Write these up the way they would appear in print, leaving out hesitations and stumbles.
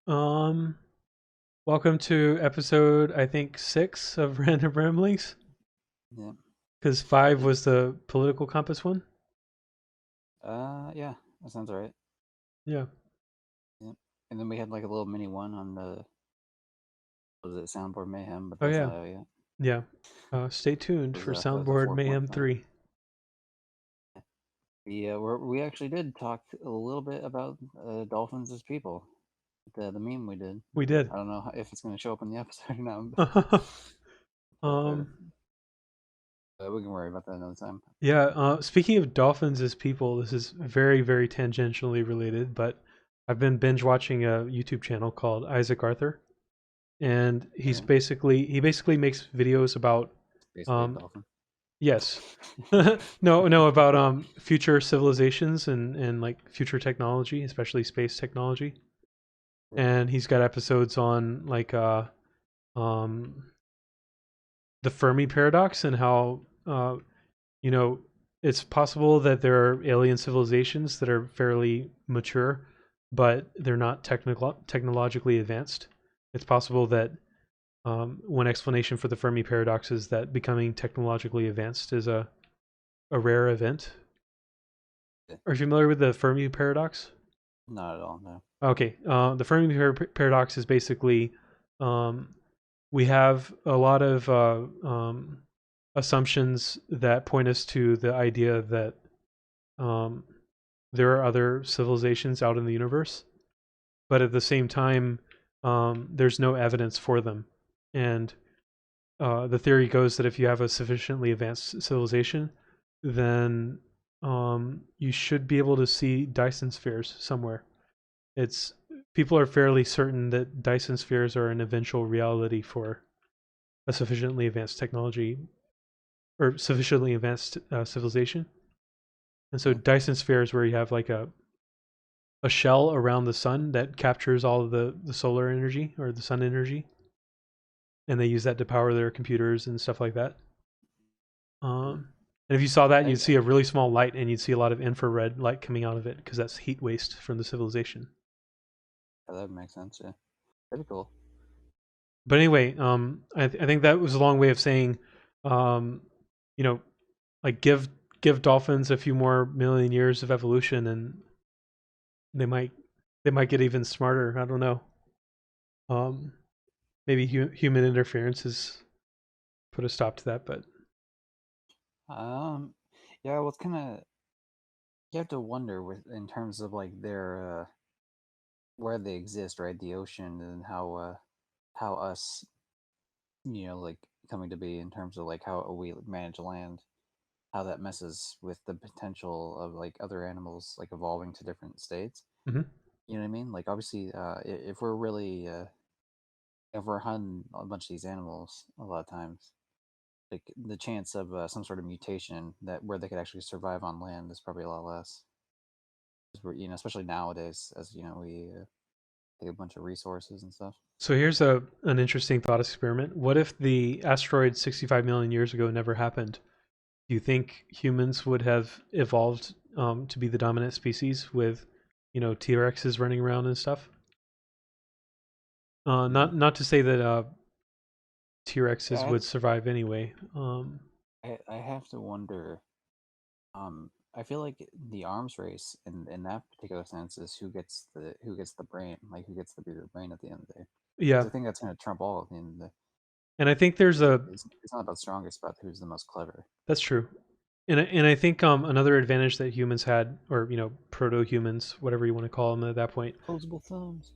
Um, Welcome to episode, I think, 6 of Random Ramblings, Yeah. because 5 was the political compass one. Yeah, that sounds right. Yeah, Yeah. And then we had like a little mini one on the was it Soundboard Mayhem, but oh that's yeah, not out yet. yeah. Stay tuned for That was a Soundboard 4.5. Mayhem 3. We actually did talk a little bit about dolphins as people. The meme we did. We did. I don't know if it's going to show up in the episode or not, but um, we can worry about that another time. yeah, speaking of dolphins as people, this is very, very tangentially related, but I've been binge watching a YouTube channel called Isaac Arthur, and Okay. he basically makes videos about Basically a um, dolphin. yes. No, about future civilizations and like future technology, especially space technology. Yeah. And he's got episodes on like um the Fermi Paradox and how you know it's possible that there are alien civilizations that are fairly mature, but they're not technologically advanced. It's possible that one explanation for the Fermi Paradox is that becoming technologically advanced is a rare event. Yeah. Are you familiar with the Fermi Paradox? Not at all, no. Okay, the Fermi Paradox is basically um, we have a lot of assumptions that point us to the idea that um, there are other civilizations out in the universe, but at the same time, there's no evidence for them. And the theory goes that if you have a sufficiently advanced civilization, then you should be able to see Dyson spheres somewhere. It's People are fairly certain that Dyson spheres are an eventual reality for a sufficiently advanced technology or sufficiently advanced civilization. And so Yeah. Dyson spheres where you have like a shell around the sun that captures all of the solar energy or the sun energy, and they use that to power their computers and stuff like that. And if you saw that, I, you'd see a really small light, and you'd see a lot of infrared light coming out of it because that's heat waste from the civilization. that would make sense, yeah. That'd be cool. But anyway, I think that was a long way of saying, um, you know, like give dolphins a few more million years of evolution, and they might they might get even smarter. I don't know. Um, Maybe human interference has put a stop to that, but Um, yeah, well, it's kind of you have to wonder with in terms of like their where they exist, right? The ocean and how us, like coming to be in terms of like how we manage land, how that messes with the potential of like other animals like evolving to different states. mm-hmm. You know what I mean? Like obviously, if we're really if we're hunting a bunch of these animals, a lot of times, like the chance of some sort of mutation that where they could actually survive on land is probably a lot less. 'Cause we're, especially nowadays, as we take a bunch of resources and stuff. So here's a an interesting thought experiment. What if the asteroid 65 million years ago never happened? Do you think humans would have evolved to be the dominant species with, T Rexes running around and stuff? Mm-hmm. Not to say that T Rexes Yeah, would survive anyway. I have to wonder. I feel like the arms race in that particular sense is who gets the brain, like who gets to be the brain at the end of the day. Yeah, Because I think that's going to trump all at the end of the day. and I think there's a It's not about strongest, but who's the most clever. that's true. And I think another advantage that humans had, or proto humans, whatever you want to call them at that point, Opposable thumbs.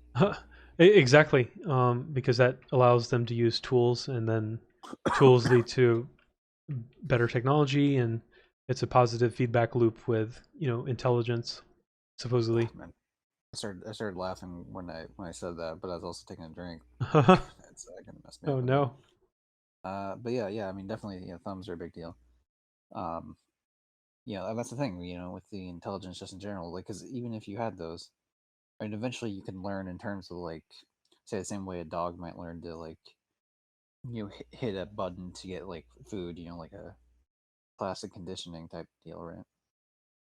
exactly, because that allows them to use tools, and then tools lead to better technology, and it's a positive feedback loop with intelligence, supposedly. Oh, man, I started laughing when I said that, but I was also taking a drink. Oh It's gonna mess me up a bit. no. But yeah. I mean, definitely, thumbs are a big deal. Um, and that's the thing, with the intelligence just in general. Like, because even if you had those, and eventually you can learn in terms of like, say, the same way a dog might learn to like, hit a button to get like food. Like a classic conditioning type deal, right?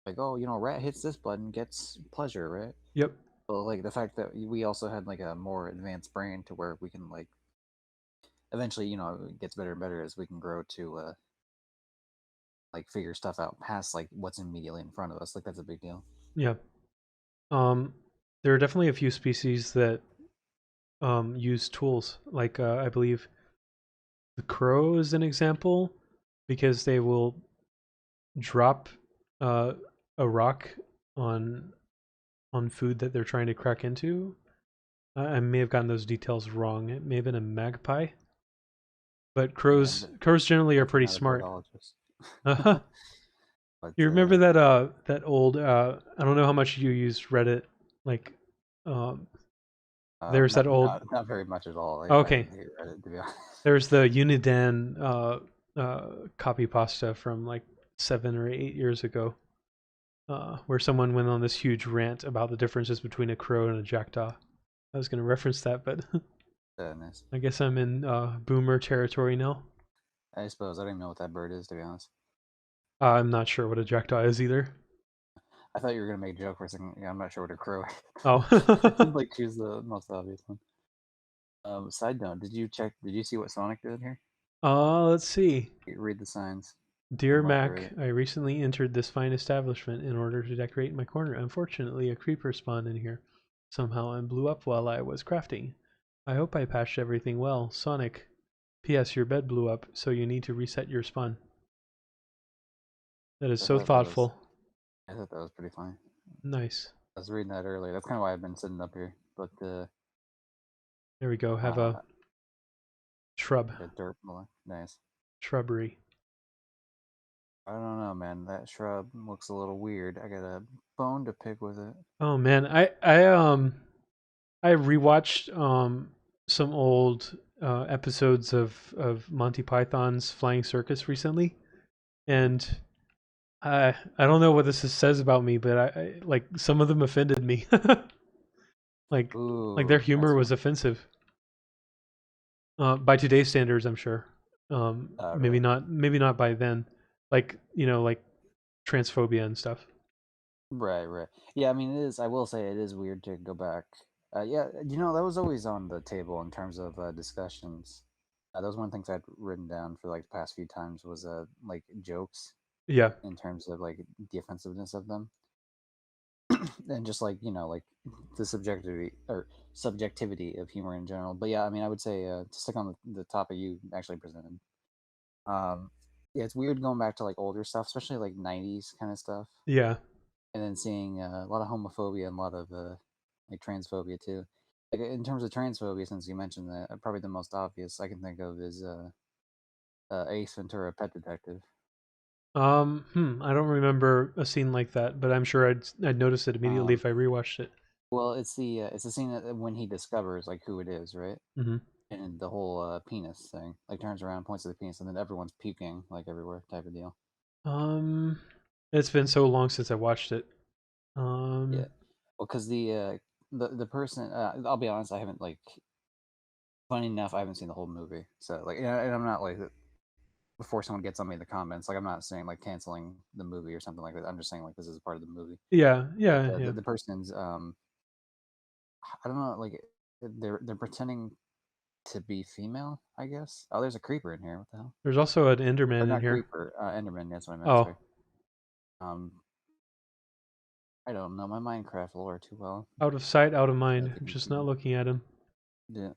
Like, oh, a rat hits this button, gets pleasure, right? Yep. Well, like the fact that we also had like a more advanced brain to where we can like eventually, it gets better and better as we can grow to like figure stuff out past like what's immediately in front of us. Like that's a big deal. Yeah. There are definitely a few species that use tools. Like I believe the crow is an example because they will drop uh, a rock on food that they're trying to crack into. I may have gotten those details wrong. It may have been a magpie, but Yeah, crows generally are definitely pretty not a smart. birdologist. Uh-huh. But You remember that old I don't know how much you use Reddit, like um there's that not, old not very much at all. I okay. hate Reddit, to be honest. There's the Unidan copy pasta from like 7 or 8 years ago, where someone went on this huge rant about the differences between a crow and a jackdaw. I was gonna reference that, but Nice. I guess I'm in boomer territory now. I suppose I don't even know what that bird is, to be honest. I'm not sure what a jackdaw is either. I thought you were gonna make a joke for a second. Yeah, I'm not sure what a crow is. Oh, Like choose the most obvious one. Side note: Did you check? Did you see what Sonic did here? let's see. Read the signs. Dear I'm about to read Mac, it. I recently entered this fine establishment in order to decorate my corner. Unfortunately, a creeper spawned in here somehow and blew up while I was crafting. I hope I patched everything well. Sonic, P.S. Your bed blew up, so you need to reset your spawn. That is I so thought that was. thoughtful. I thought that was pretty funny. Nice. I was reading that earlier. That's kind of why I've been sitting up here. But There we go. Have a uh, shrub. the dirt more nice. Shrubbery. I don't know, man. That shrub looks a little weird. I got a bone to pick with it. Oh man, I rewatched some old episodes of Monty Python's Flying Circus recently, Mhm. and I don't know what says about me, but I like some of them offended me. like their Ooh, humor that's was fun. offensive by today's standards. I'm sure. Right. Maybe not by then. Like like transphobia and stuff. Right, right. Yeah, I mean, it is. I will say it is weird to go back. Yeah, that was always on the table in terms of discussions. That was one of the things I'd written down for like the past few times was like jokes Yeah, in terms of like the offensiveness of them, and just like like the subjectivity of humor in general. But yeah, I mean, I would say to stick on the topic you actually presented. Um, yeah, it's weird going back to like older stuff, especially like '90s kind of stuff, yeah. and then seeing a lot of homophobia and a lot of like transphobia too. Like in terms of transphobia, since you mentioned that, probably the most obvious I can think of is Ace Ventura: Pet Detective. I don't remember a scene like that, but I'm sure I'd notice it immediately Um, if I rewatched it. well, it's the scene when he discovers like who it is, right? Hmm. And the whole penis thing, like turns around, points to the penis, and then everyone's puking like everywhere, type of deal. Um, it's been so long since I watched it. Yeah, Um, well, because the person, I'll be honest, I haven't like. Funny enough, I haven't seen the whole movie, so like, and I'm not like before someone gets on me in the comments, like I'm not saying like canceling the movie or something like that. I'm just saying like this is a part of the movie. yeah, But yeah, yeah. the person's I don't know, like they're pretending to be female, I guess. Oh, there's a creeper in here. What the hell? There's also an Or Enderman in not here. creeper, Enderman. That's what I meant. Oh, Sorry. Um, I don't know my Minecraft lore too well. out of sight, out of As mind. you I'm can just see, not looking at him. yeah,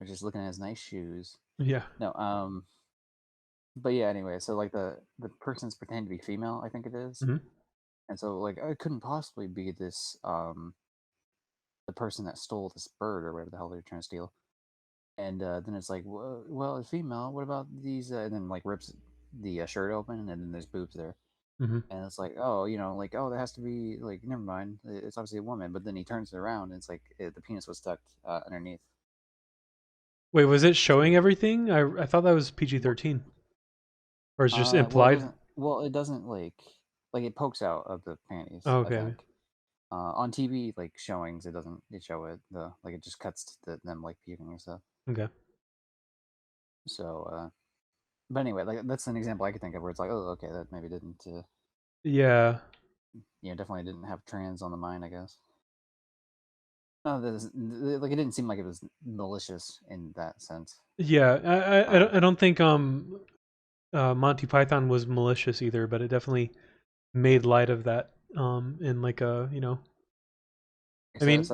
we're just looking at his nice shoes. Yeah. No, but yeah. Anyway, so like the person's pretending to be female. I think it is, Hmm. and so like it couldn't possibly be this the person that stole this bird or whatever the hell they're trying to steal. And then it's like, well, it's female. What about these? And then like rips the shirt open, and then there's boobs there. Hmm. And it's like, oh, like, oh, that has to be like, never mind. It's obviously a woman. But then he turns it around, and it's like the penis was tucked underneath. Wait, was it So, showing everything? I thought that was PG-13, or it's just well, it implied. doesn't. Well, it doesn't like it pokes out of the panties. Oh, I okay. think on TV like showings, it doesn't. It show it the like it just cuts to them like puking and stuff. Okay. So, but anyway, like that's an example I could think of where it's like, oh, okay, that maybe didn't, Yeah. definitely didn't have trans on the mind, I guess. No, like it didn't seem like it was malicious in that sense. Yeah, I Um, don't think Monty Python was malicious either, but it definitely made light of that in like a, you know, I mean,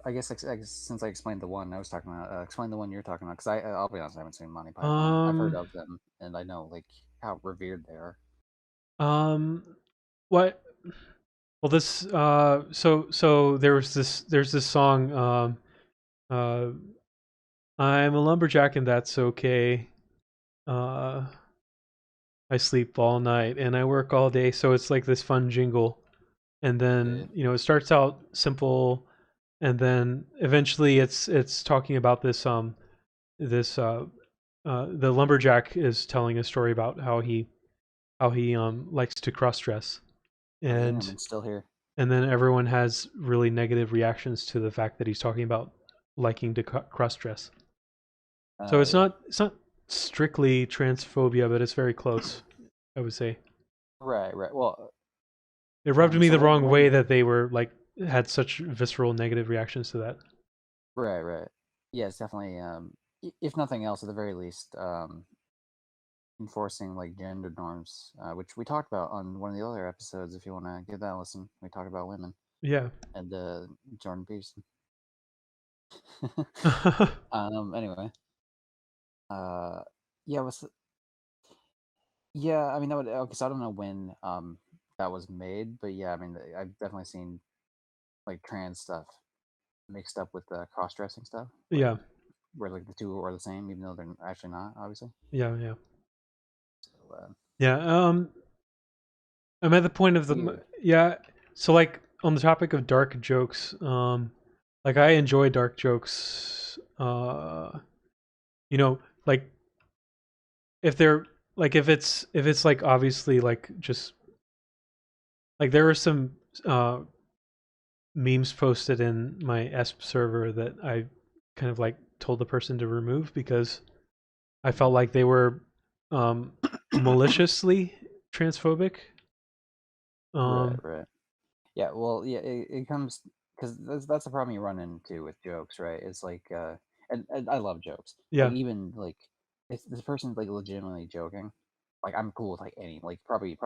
I guess since I explained the one I was talking about, explain the one you're talking about, because I'll be honest, I haven't seen Monty Python. I've heard um of them, and I know like how revered they are. um what well this so there's this song uh I'm a lumberjack and that's okay. Uh I sleep all night and I work all day, so it's like this fun jingle. And Yeah, then, you know, it starts out simple and then eventually it's talking about this the lumberjack is telling a story about how he likes to cross dress. oh damn, And and still here. then everyone has really negative reactions to the fact that he's talking about liking to cross dress. So Yeah, it's not strictly transphobia, but it's very close, I would say. right, right. Well, It rubbed me so the wrong way when that they were like had such visceral negative reactions to that. right, right. Yeah, it's definitely if nothing else, at the very least, enforcing like gender norms, which we talked about on one of the other episodes. If you want to give that a listen, we talked about women Yeah. and Jordan Peterson. Anyway, uh, yeah, yeah. I mean, that would okay. So I don't know when that was made, but yeah, I mean, I've definitely seen like trans stuff mixed up with the cross dressing stuff, like Yeah. where like the two are the same, even though they're actually not, obviously. Yeah. Yeah. So, Yeah. I'm at the point of the weird. yeah. So like on the topic of dark jokes, like I enjoy dark jokes. You know, like if they're like if it's like obviously like just like there were some memes posted in my ESP server that I kind of like told the person to remove because I felt like they were um maliciously transphobic. Right, Um right. Yeah, well, yeah, it comes because that's the problem you run into with jokes, right? It's like, and I love jokes. Like yeah. even like if this person's like legitimately joking, like I'm cool with like any like probably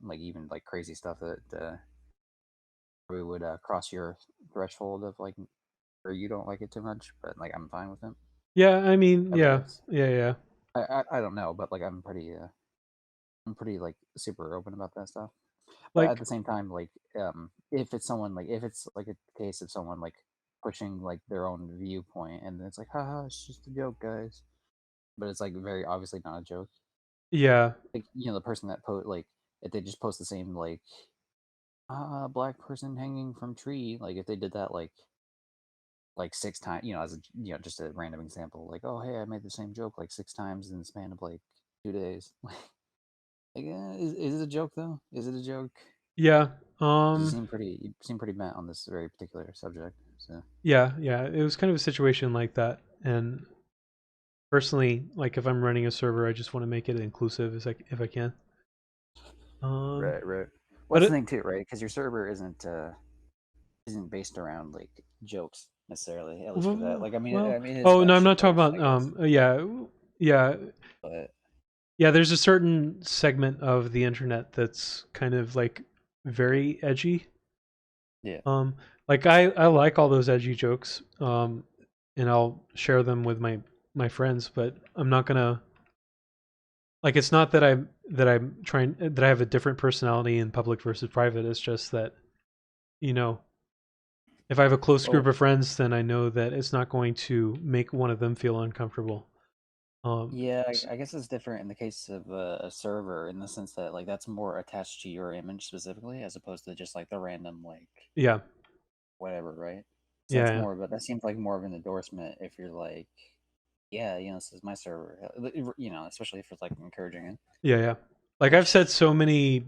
like even like crazy stuff that probably would cross your threshold of like or you don't like it too much, but like I'm fine with it. Yeah, I mean, At yeah. least Yeah, yeah. I don't know, but like I'm pretty like super open about that stuff. But at Like the same time, like if it's someone like if it's like a case of someone like pushing like their own viewpoint, and then it's like, haha, it's just a joke, guys. But it's like very obviously not a joke. yeah. Like the person that like if they just post the same like black person hanging from tree, like if they did that like 6 times, as a just a random example, like, oh hey, I made the same joke like 6 times in the span of like 2 days. Like, is it a joke though? Is it a joke? Yeah. Because Um you seem pretty bent on this very particular subject. So yeah, yeah. It was kind of a situation like that. And personally, like if I'm running a server, I just want to make it inclusive as if I can. Um right, right. Well, but that's the it thing too, right? Because your server isn't based around like jokes necessarily. At least for that. Like, well, I mean, it is oh no, about I'm not shit talking posts, I about guess. yeah. Yeah. But Yeah, there's a certain segment of the internet that's kind of like very edgy. yeah, Um, like I like all those edgy jokes. And I'll share them with my friends, but I'm not gonna like. It's not that I'm trying that I have a different personality in public versus private. It's just that you know if I have a close group well, of friends, then I know that it's not going to make one of them feel uncomfortable. yeah. S- I guess it's different in the case of a server in the sense that like that's more attached to your image specifically, as opposed to just like the random like yeah, whatever, right? So that's yeah, more, but that seems like more of an endorsement if you're like, yeah, this is my server, especially if it's like encouraging it, yeah, yeah. Like I've said which so many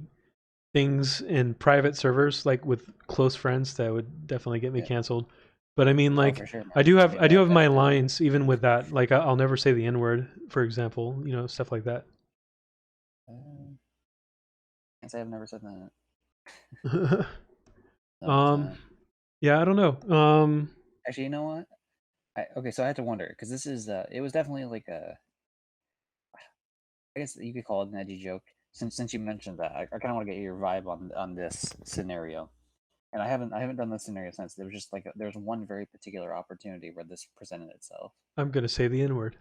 things in private servers like with close friends that would definitely get me yeah. canceled. But I mean Oh, for like sure, man. I mean I do have that my too. lines even with that. Like I'll never say the N-word, for example, you know, stuff like that. Uh, can't say I've never said that. But um yeah, I don't know. Actually, you know what? Okay, so I had to wonder because this is it was definitely like I guess you could call it an edgy joke. Since you mentioned that, I kind of want to get your vibe on this scenario. And I haven't done this scenario since. There was just like there was one very particular opportunity where this presented itself. I'm gonna say the N word.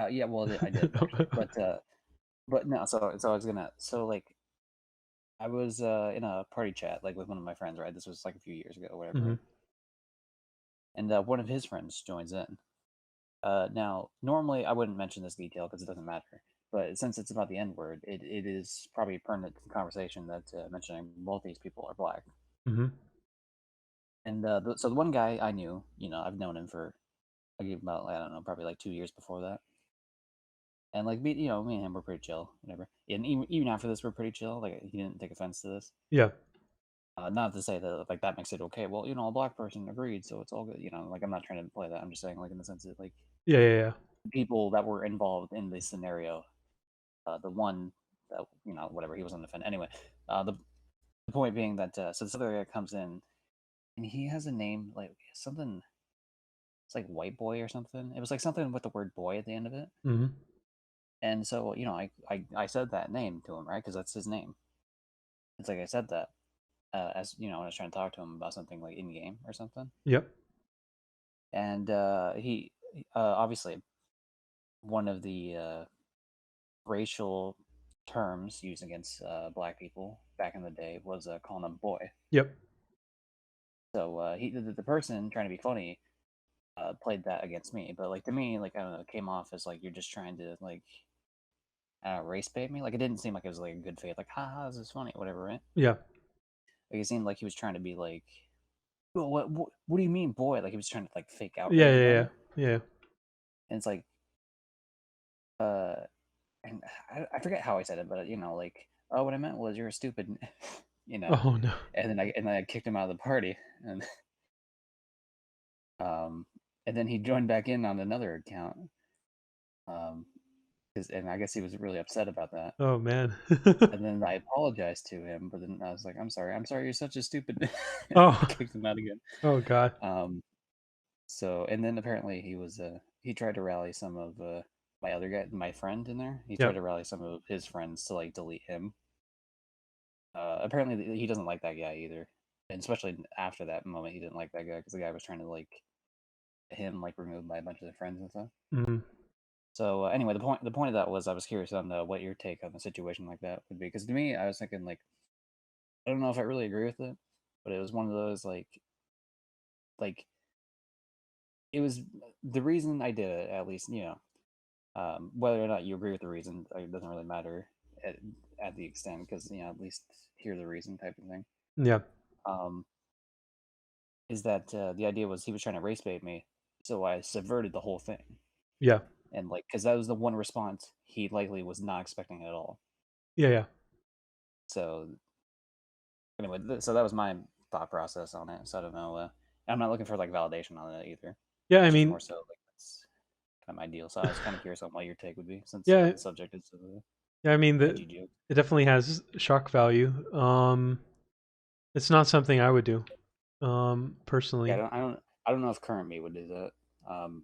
Yeah, well, I did actually, but no. So I was gonna like I was in a party chat like with one of my friends, right? This was like a few years ago, or whatever, Hmm. right? And one of his friends joins in. Now, normally I wouldn't mention this detail because it doesn't matter, but since it's about the N word, it is probably pertinent to the conversation that mentioning both these people are black. Hmm. And so the one guy I knew, I've known him for like about I don't know, probably like 2 years before that. And like me and him were pretty chill, whatever. And even after this, we're pretty chill. Like he didn't take offense to this. Yeah. Not to say that like that makes it okay. Well, a black person agreed, so it's all good. Like I'm not trying to play that. I'm just saying like in the sense that like Yeah. Yeah. Yeah. people that were involved in this scenario, the one that whatever he was on the fence anyway. The point being that so this other guy comes in and he has a name like something. It's like white boy or something. It was like something with the word boy at the end of it. Hmm. And so, I said that name to him, right? Because that's his name. It's like I said that as when I was trying to talk to him about something like in game or something. Yep. And he obviously one of the racial terms used against black people back in the day was calling them boy. Yep. So the person trying to be funny played that against me, but like to me, like I don't know, it came off as like you're just trying to like race bait me. Like it didn't seem like it was like a good faith, like haha, this is funny, whatever, right? Yeah. Like it seemed like he was trying to be like, well, what do you mean, boy? Like he was trying to like fake Yeah. outrage Yeah. about Yeah. it, Yeah. and it's like, uh, and I forget how I said it, but like, oh, what I meant was you're a stupid, you know, Oh no. and then I kicked him out of the party, and um, and then he joined back in on another account, um, and I guess he was really upset about that. Oh man. And then I apologized to him, but then I was like, I'm sorry, you're such a stupid. I Oh. kicked him out again. Oh god. Um, So, and then apparently he tried to rally some of my other guy, my friend in there. He tried Yep. to rally some of his friends to like delete him. Apparently he doesn't like that guy either, and especially after that moment, he didn't like that guy because the guy was trying to like him like removed by a bunch of their friends and stuff. Hmm. So anyway, the point of that was I was curious on what your take on a situation like that would be, because to me I was thinking like I don't know if I really agree with it, but it was one of those like it was the reason I did it, at least whether or not you agree with the reason, it doesn't really matter at, at the extent, because at least hear the reason type of thing. Yeah. Um, is that the idea was he was trying to race bait me, so I subverted the whole thing, Yeah. and like because that was the one response he likely was not expecting at all. Yeah. Yeah. So anyway, so that was my thought process on it. So I don't know. I'm not looking for like validation on it either. Yeah. I It's just mean, more so like that's kind of my deal. So I was kind of curious on what your take would be, since yeah. the subject is Yeah. I mean, edgy joke. it definitely has shock value. It's not something I would do. Yeah, Personally. I don't know if current me would do that. Um,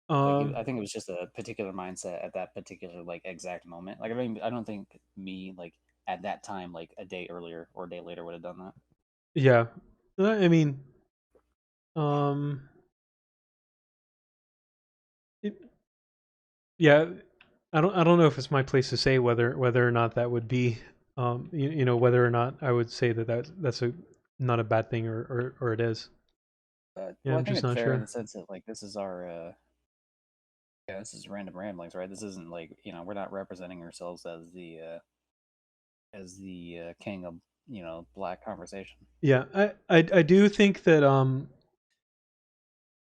Um. I think it was just a particular mindset at that particular like exact moment. Like I don't think me like at that time like a day earlier or a day later would have done that. Yeah. I mean. Um. It, yeah. I don't know if it's my place to say whether or not that would be. Whether or not I would say that's a not a bad thing or it is. But Yeah. well, I I'm think just it's not fair in sure. the sense that like this is our yeah, this is random ramblings, right? This isn't like we're not representing ourselves as the king of black conversation. Yeah. I do think that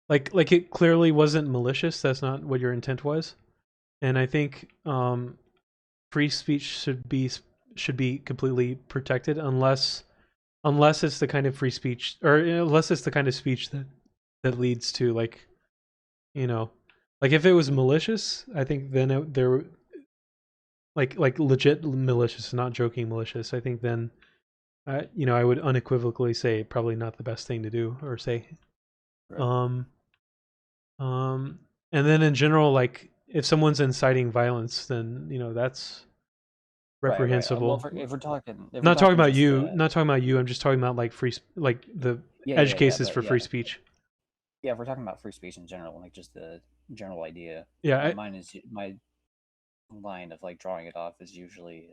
like it clearly wasn't malicious. That's not what your intent was. And I think free speech should be completely protected unless it's the kind of free speech or unless it's the kind of speech that leads to you know like if it was malicious, I think then there like legit malicious, not joking malicious. I think then I would unequivocally say probably not the best thing to do or say. Right. Um, and then in general, like if someone's inciting violence, then that's Right. Well, reprehensible. if we're talking, Not talking about just you. Not talking about you. I'm just talking about like like the edge yeah, cases but for free speech. yeah, if we're talking about free speech in general, like just the general idea, Yeah, my line of like drawing it off is usually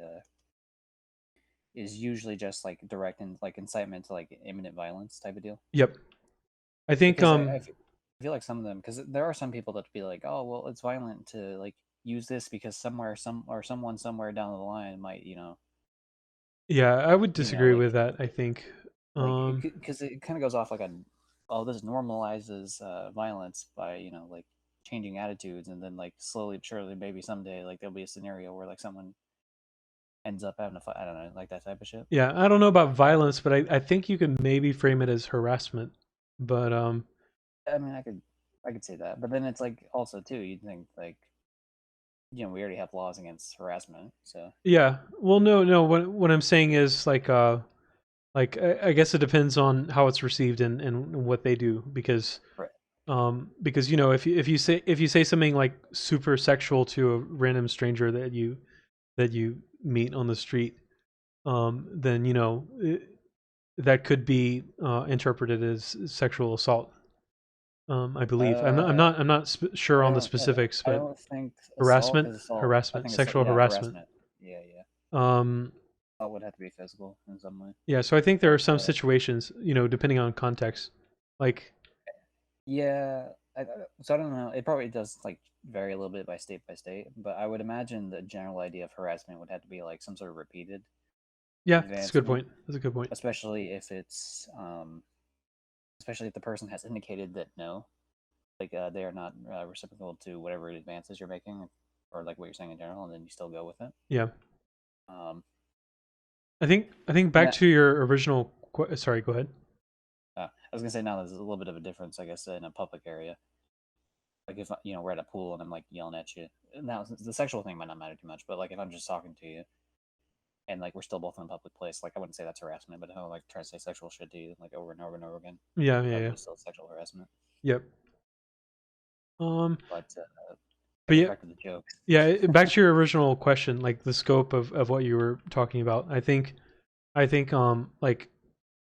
just like direct and like incitement to like imminent violence type of deal. yep. I think Because I feel like some of them, because there are some people that be like, oh well, it's violent to like use this because someone somewhere down the line might yeah, I would disagree like with that. I think because it kind of goes off like a oh this normalizes violence by like changing attitudes, and then like slowly but surely maybe someday like there'll be a scenario where like someone ends up having a fight. I don't know, like that type of shit. yeah, I don't know about violence, but I think you can maybe frame it as harassment. But I mean, I could say that, but then it's like also too you'd think like we already have laws against harassment, so yeah. Well, no. What I'm saying is like I guess it depends on how it's received and what they do right. because if you say something like super sexual to a random stranger that you meet on the street, then that could be interpreted as sexual assault. I believe I'm not sure on the specifics, I but don't think assault harassment, is assault. I harassment, think it's sexual yeah harassment. harassment. Yeah. Um, Assault would have to be physical in some way, yeah, so I think there but are some situations, depending on context, like yeah. So I don't know. It probably does like vary a little bit by state, but I would imagine the general idea of harassment would have to be like some sort of repeated yeah, that's a good advancement, point. That's a good point. especially if especially if the person has indicated that no, like they are not reciprocal to whatever advances you're making, or like what you're saying in general, and then you still go with it. Yeah, Um, I think and back to your original. Sorry, go ahead. I was gonna say now there's a little bit of a difference, I guess, in a public area. Like if we're at a pool and I'm like yelling at you. Now the sexual thing might not matter too much, but like if I'm just talking to you and like we're still both in a public place, like I wouldn't say that's harassment, but if I like try to say sexual shit to you like over and over and over again, Yeah, yeah, that would yeah. be still sexual harassment. Yep. Um, But but anyways, yeah, back to the jokes. yeah. Back to your original question, like the scope of what you were talking about. I think like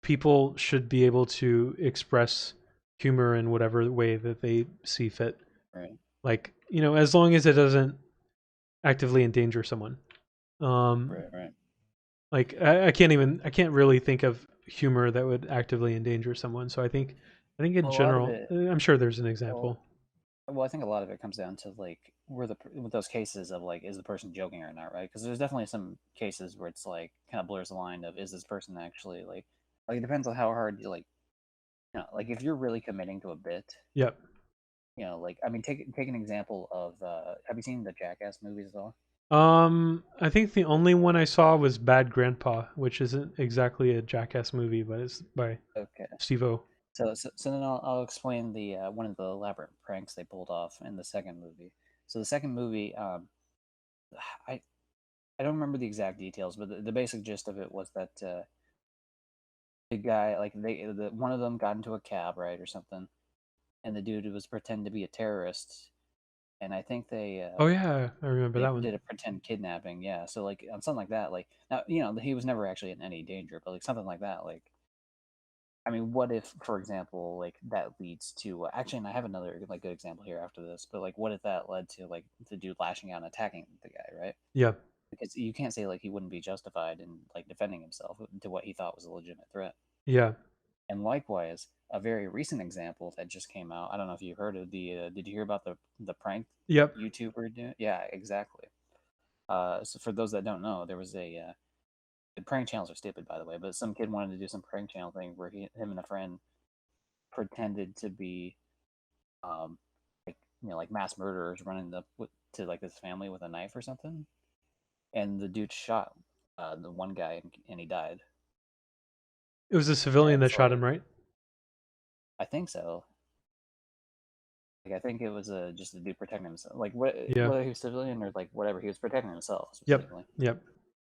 people should be able to express humor in whatever way that they see fit. Right. Like as long as it doesn't actively endanger someone. Um, Right. like I can't really think of humor that would actively endanger someone. So I think in A lot of general, it. I'm sure there's an Well, example. Well, I think a lot of it comes down to like where the with those cases of like is the person joking or not, right? Because there's definitely some cases where it's like kind of blurs the line of is this person actually like it depends on how hard you like like if you're really committing to a bit, Yep. like I mean take an example of have you seen the Jackass movies at all? I think the only one I saw was Bad Grandpa, which isn't exactly a Jackass movie, but it's by Okay, Steve-O. so then I'll explain the one of the elaborate pranks they pulled off in the second movie. So the second movie, I I don't remember the exact details, but the basic gist of it was that the guy, like one of them got into a cab, right, or something, and the dude was pretending to be a terrorist, and I think Oh yeah, I remember they that one. did a pretend kidnapping, yeah. So like on something like that, like now he was never actually in any danger, but like something like that, like I mean, what if, for example, like that leads to actually, and I have another like good example here after this, but like what if that led to like the dude lashing out and attacking the guy, right? Yeah. Because you can't say like he wouldn't be justified in like defending himself to what he thought was a legitimate threat. Yeah. And likewise, a very recent example that just came out. I don't know if you heard of the. Did you hear about the prank Yep. YouTuber doing? Yeah, exactly. So for those that don't know, there was a. The prank channels are stupid, by the way, but some kid wanted to do some prank channel thing where him and a friend pretended to be, um, like like mass murderers running up to like this family with a knife or something, and the dude shot the one guy and he died. It was a And civilian that it's shot him, like right? I think so. Like I think it was just a dude protecting himself. Like what Yeah. whether he was civilian or like whatever, he was protecting himself Yep. specifically. Yep.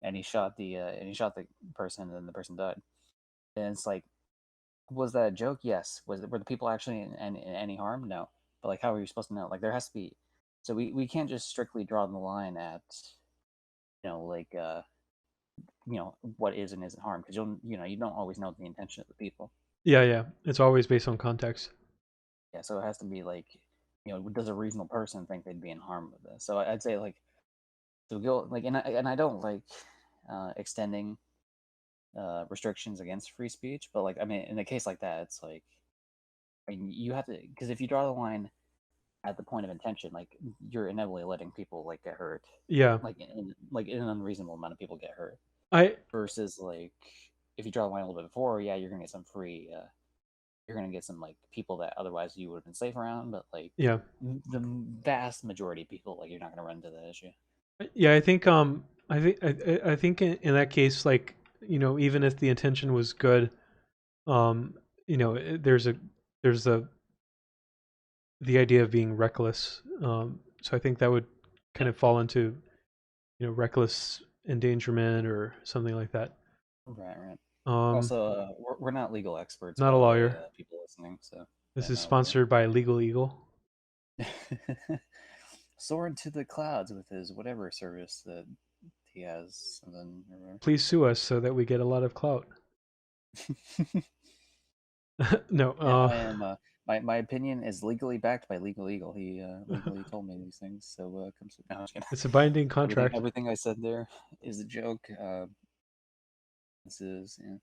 and he shot the person, and then the person died. And it's like, was that a joke? Yes. Were the people actually in any harm? No. But like, how are you supposed to know? Like, there has to be. So we can't just strictly draw the line at, like, what is and isn't harm, because you don't always know the intention of the people. Yeah. It's always based on context. Yeah, so it has to be like, does a reasonable person think they'd be in harm with this? So I'd say, like, so go like, and I don't like extending restrictions against free speech, but like, I mean, in a case like that, it's like, I mean, you have to, because if you draw the line at the point of intention, like, you're inevitably letting people like get hurt, Yeah. like in an unreasonable amount of people get hurt. I Versus, like, if you draw the line a little bit before, yeah, you're gonna get some free. You're gonna get some, like, people that otherwise you would have been safe around, but like, yeah. the vast majority of people, like, you're not gonna run into that issue. Yeah, I think in that case, like, even if the intention was good, um there's the idea of being reckless. So I think that would kind of fall into reckless endangerment or something like that. Right. Um, Also, we're not legal experts, not by a the way, lawyer. people listening. So This don't is know. sponsored by LegalEagle. Soar into the clouds with his whatever service that he has, and then. Please sue us so that we get a lot of clout. No. Yeah, I am. My opinion is legally backed by LegalEagle. He legally told me these things, so come. No, I'm just kidding. It's a binding contract. Everything I said there is a joke. This is, you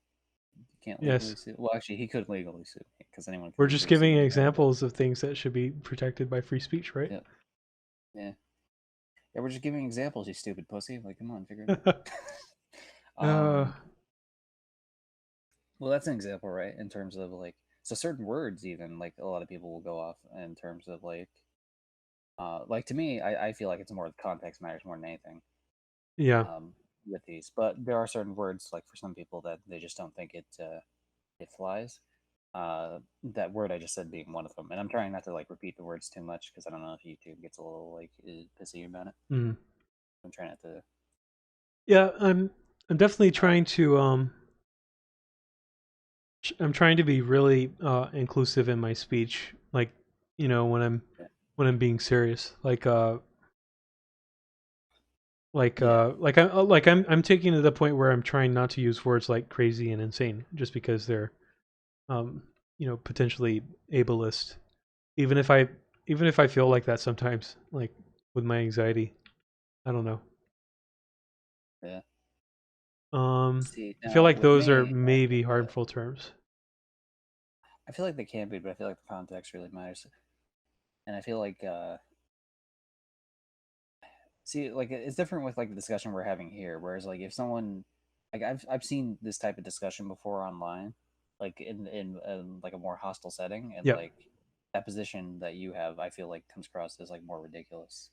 can't legally Yes. sue. Well, actually, he could legally sue me, because anyone We're can just legally sue giving anybody. examples of things that should be protected by free speech, right? Yeah, yeah, yeah. We're just giving examples, you stupid pussy. Like, come on, figure it out. uh, Well, that's an example, right? In terms of, like, so certain words, even, like, a lot of people will go off in terms of, like, to me, I feel like it's more the context matters more than anything. yeah. With these, but there are certain words, like, for some people, that they just don't think it flies. That word I just said being one of them, and I'm trying not to, like, repeat the words too much, because I don't know if YouTube gets a little, like, pissy about it. Mm. I'm trying not to. Yeah, I'm definitely trying to I'm trying to be really inclusive in my speech, like, when Yeah, I'm being serious, yeah, I'm taking to the point where I'm trying not to use words like crazy and insane just because they're um potentially ableist, even if I feel like that sometimes, like with my anxiety. I don't know. yeah. See, I feel now like with those are me, I maybe think harmful terms. I feel like they can be, but I feel like the context really matters, and I feel like see, like, it's different with, like, the discussion we're having here. Whereas, like, if someone, like, I've seen this type of discussion before online, like, in like a more hostile setting, and Yep. like, that position that you have, I feel like, comes across as, like, more ridiculous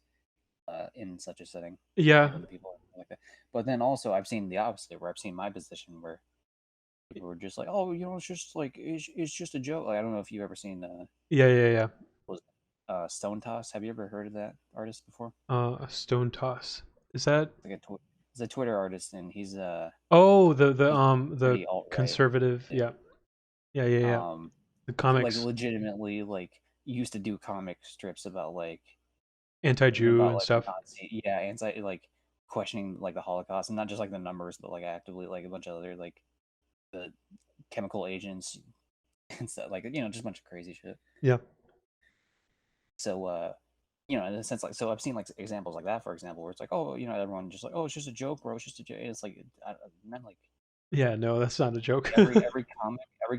in such a setting, Yeah. like, when the people are like that. But then also, I've seen the opposite, where I've seen my position where people were just like, oh, it's just like, it's just a joke. Like, I don't know if you've ever seen Yeah. was Stone Toss. Have you ever heard of that artist before? A stone toss. Is that? Like he's a Twitter artist, and Oh, he's the pretty alt right. conservative. Yeah. Yeah. Yeah. Um, The like, comics, legitimately, like, used to do comic strips about, like, anti-Jew and stuff. Nazi, yeah, anti, like, questioning, like, the Holocaust, and not just, like, the numbers, but, like, actively, like, a bunch of other, like, the chemical agents and stuff, like, just a bunch of crazy shit. Yeah. So in a sense, like, so I've seen, like, examples like that, for example, where it's like, oh, everyone just like, oh, it's just a joke, bro, it's just a joke. It's like, man, like, Yeah. No, that's not a joke. every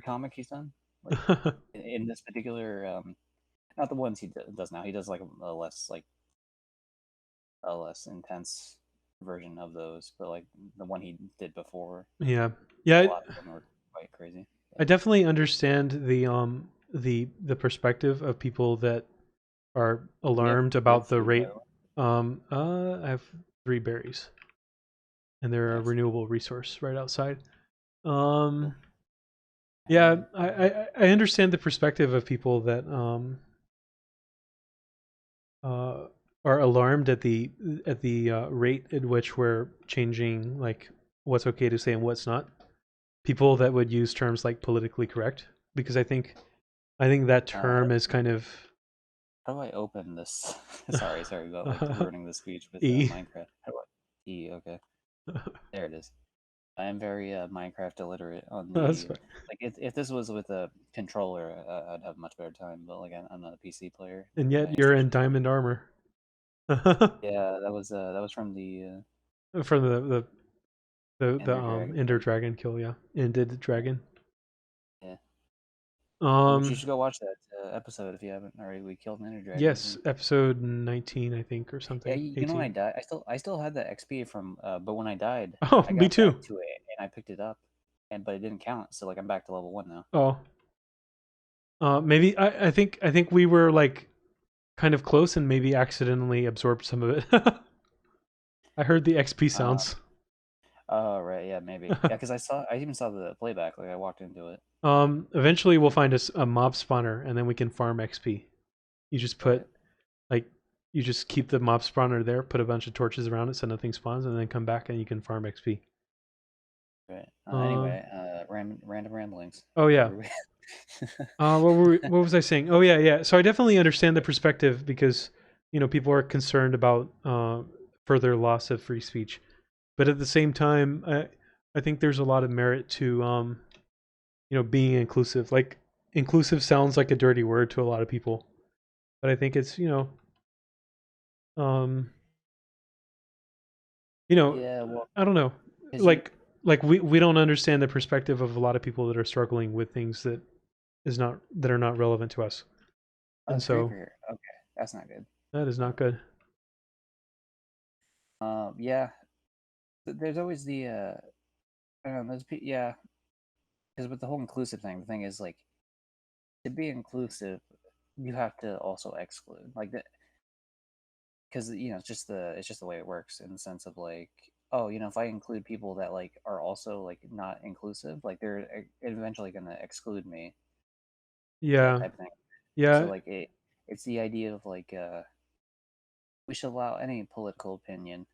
comic he's done, like, in this particular, not the ones he does now. He does, like, a less intense version of those, but, like, the one he did before, Yeah. a Yeah. lot of them were quite crazy. I But, definitely understand the perspective of people that are alarmed do you have about the food, by rate. the way? I have 3 berries, and they're a Nice. renewable resource right outside. Cool. Yeah, I understand the perspective of people that uh are alarmed at the rate at which we're changing like what's okay to say and what's not. People that would use terms like politically correct, because I think that term is kind of How do I open this? sorry about like ruining the speech with e. Minecraft. How do I? Okay. There it is. I am very Minecraft illiterate on That's the fine. like. If this was with a controller, I'd have a much better time. But like, I'm not a PC player. And By yet any you're stretch in of the diamond armor. From Yeah, that was from the Ender Dragon Ender thing. Dragon kill, yeah. Ended Yeah, Dragon. yeah. Which you Um should go watch that episode if you haven't already. We killed an Ender Dragon. yes, episode 19 I think or Yeah, something. you know when I 18. died, I still had the XP from. But when I died, Oh, I me got back too. to it and I picked it up, and but it didn't count. So like I'm back to level 1 now. Oh. Maybe I think we were like kind of close and maybe accidentally absorbed some of it. I heard the XP Uh, sounds. oh right, yeah, maybe. Yeah, because I even saw the playback. Like I walked into it. Eventually we'll find us a mob spawner and then we can farm XP. You just Right, put like you just keep the mob spawner there, put a bunch of torches around it so nothing spawns, and then come back and you can farm XP. right. Um, Anyway, random ramblings. oh Where yeah. were we? What was I saying? Oh yeah. So I definitely understand the perspective because people are concerned about further loss of free speech, but at the same time, I think there's a lot of merit to being inclusive. Like inclusive sounds like a dirty word to a lot of people, but I think it's um, you know Yeah, well, I don't know, because you. like we don't understand the perspective of a lot of people that are struggling with things that are not relevant to us, Oh, and it's so creeper. Okay, that's not good. that is not good. Yeah. There's always the I don't know. Yeah, because with the whole inclusive thing, the thing is like to be inclusive, you have to also exclude like that because it's just the way it works in the sense of like oh if I include people that like are also like not inclusive like they're eventually gonna exclude me Yeah, type of thing. So yeah, like it's the idea of like we should allow any political opinion.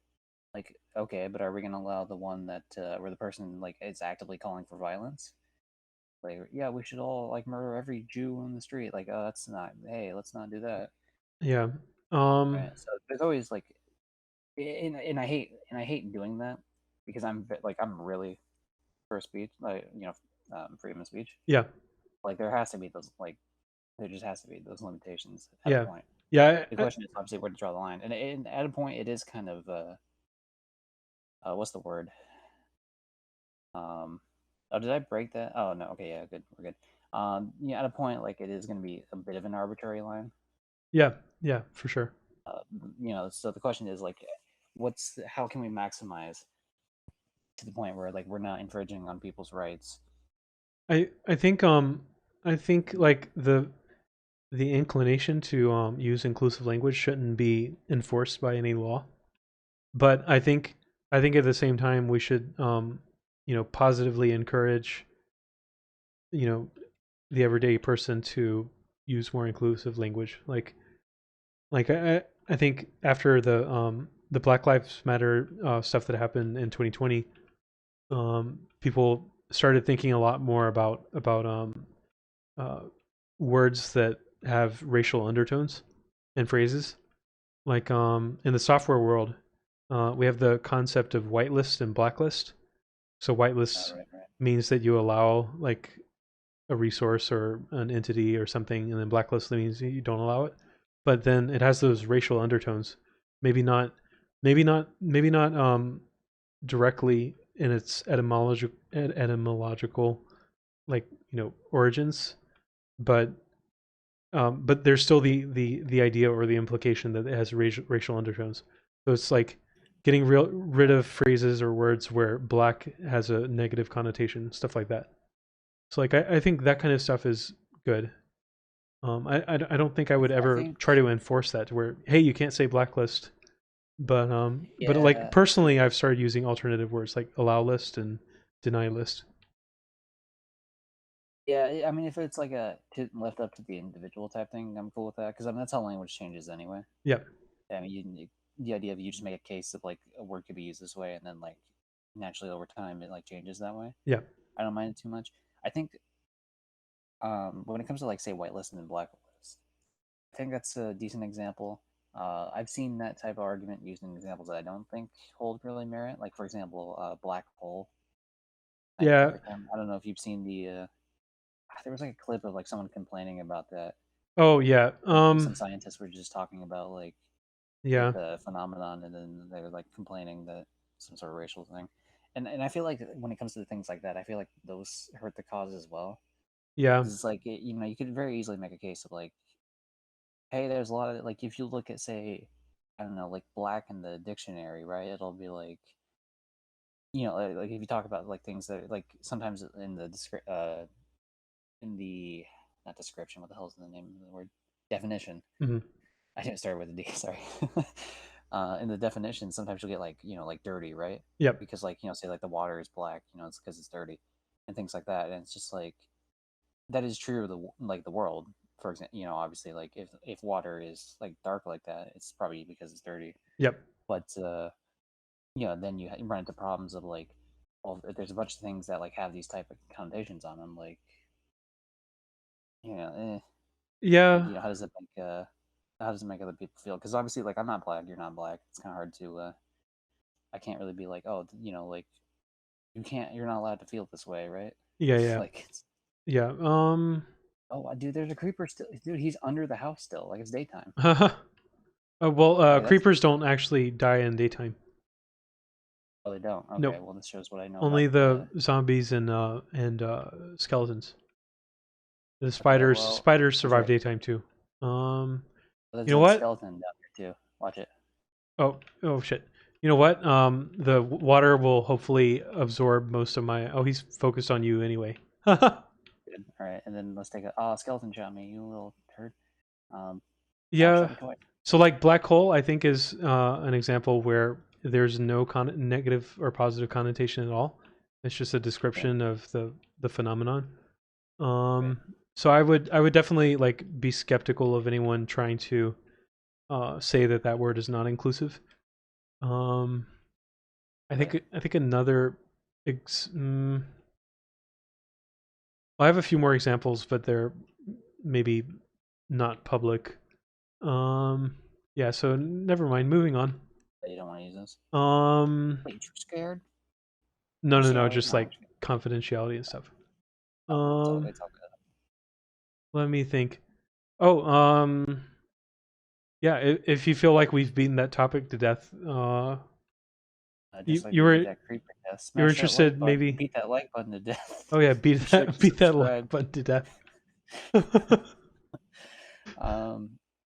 Like, okay, but are we going to allow the one that where the person like is actively calling for violence? Like, yeah, we should all like murder every Jew on the street. Like, oh, that's not. Hey, let's not do that. yeah. Right. So there's always like, and I hate doing that because I'm really for speech, like freedom of speech. Yeah, Like there has to be those like there just has to be those limitations at a yeah, point. yeah. The question is obviously where to draw the line, and at a point it is kind of what's the word? Um, oh, did I break that? Oh no. Okay, yeah, good. We're good. Yeah, at a point, like it is going to be a bit of an arbitrary line. Yeah, yeah, for sure. Uh, so the question is like, how can we maximize to the point where like we're not infringing on people's rights? I think I think like the inclination to use inclusive language shouldn't be enforced by any law. But I think at the same time we should positively encourage you know the everyday person to use more inclusive language. Like I think after the Black Lives Matter stuff that happened in 2020, people started thinking a lot more about uh, words that have racial undertones and phrases. Like in the software world, we have the concept of whitelist and blacklist. So whitelist Right, right. means that you allow like a resource or an entity or something, and then blacklist means you don't allow it. But then it has those racial undertones. Maybe not, maybe not directly in its etymological like origins, but there's still the idea or the implication that it has racial undertones. So it's like getting rid of phrases or words where black has a negative connotation, stuff like that. So like I think that kind of stuff is good. I don't think I would I ever think try to enforce that to where hey you can't say blacklist, but like yeah, personally I've started using alternative words like allow list and deny list. yeah. I mean, if it's like left up to the individual type thing, I'm cool with that because I mean that's how language changes anyway. Yeah, I mean, the idea of you just make a case of like a word could be used this way, and then like naturally over time it like changes that way. Yeah. I don't mind it too much. I think when it comes to like say whitelist and blacklist, I think that's a decent example. I've seen that type of argument used in examples that I don't think hold really merit. Like for example, black hole Yeah. scientific term. I don't know if you've seen the. There was like a clip of like someone complaining about that. Oh yeah. Some scientists were just talking about like Yeah. the phenomenon, and then they were like complaining that some sort of racial thing. And I feel like when it comes to things like that, I feel like those hurt the cause as well. Yeah. Because it's like you could very easily make a case of like, hey, there's a lot of like if you look at say, I don't know, like black in the dictionary, right? It'll be like like if you talk about like things that like sometimes in the not description, what the hell is the name of the word? Definition. Hmm. I didn't start with a D. Sorry. In the definition, sometimes you'll get like like dirty, right? Yep. Because like say like the water is black, it's because it's dirty, and things like that. And it's just like that is true of the world. For example, obviously like if water is like dark like that, it's probably because it's dirty. Yep. But then you run into problems of like, well, there's a bunch of things that like have these type of connotations on them, like Yeah. how does it make other people feel? Because obviously, like I'm not black, you're not black. It's kind of hard to. I can't really be like, oh, like you're not allowed to feel this way, right? Yeah. Yeah. Like, Yeah. oh, dude, there's a creeper still. Dude, he's under the house still. Like it's daytime. Well, Okay, that's. creepers don't actually die in daytime. Oh, they don't. Okay, Nope. well, this shows what I know Only about the the. zombies and skeletons. The Okay, spiders well, spiders he's survive right. daytime too. There's You know a what? skeleton down there too. Watch it. Oh shit. You know what? The water will hopefully absorb most of my. Oh, he's focused on you anyway. Good. All right, and then let's take a. Oh, skeleton shot me, you little turd. Shot Yeah. me twice. So like black hole, I think is an example where there's no negative or positive connotation at all. It's just a Yeah. description of the phenomenon. Right. So I would definitely like be skeptical of anyone trying to say that that word is not inclusive. Um, Right. I think another. Ex- mm, I have a few more examples, but they're maybe not public. Um, yeah. So never mind. Moving on. But you don't want to use this. Um, Wait, you're scared? no, You no, see no. how Just no, like I'm just kidding. confidentiality and stuff. Oh no, Um, it's all good. let me think. Oh, yeah. If you feel like we've beaten that topic to death, Just like you we were beat that creeper to death. you're Smash that like interested button. maybe. Beat that like button to death. Oh yeah, Be sure to beat that like subscribe. button to death. um.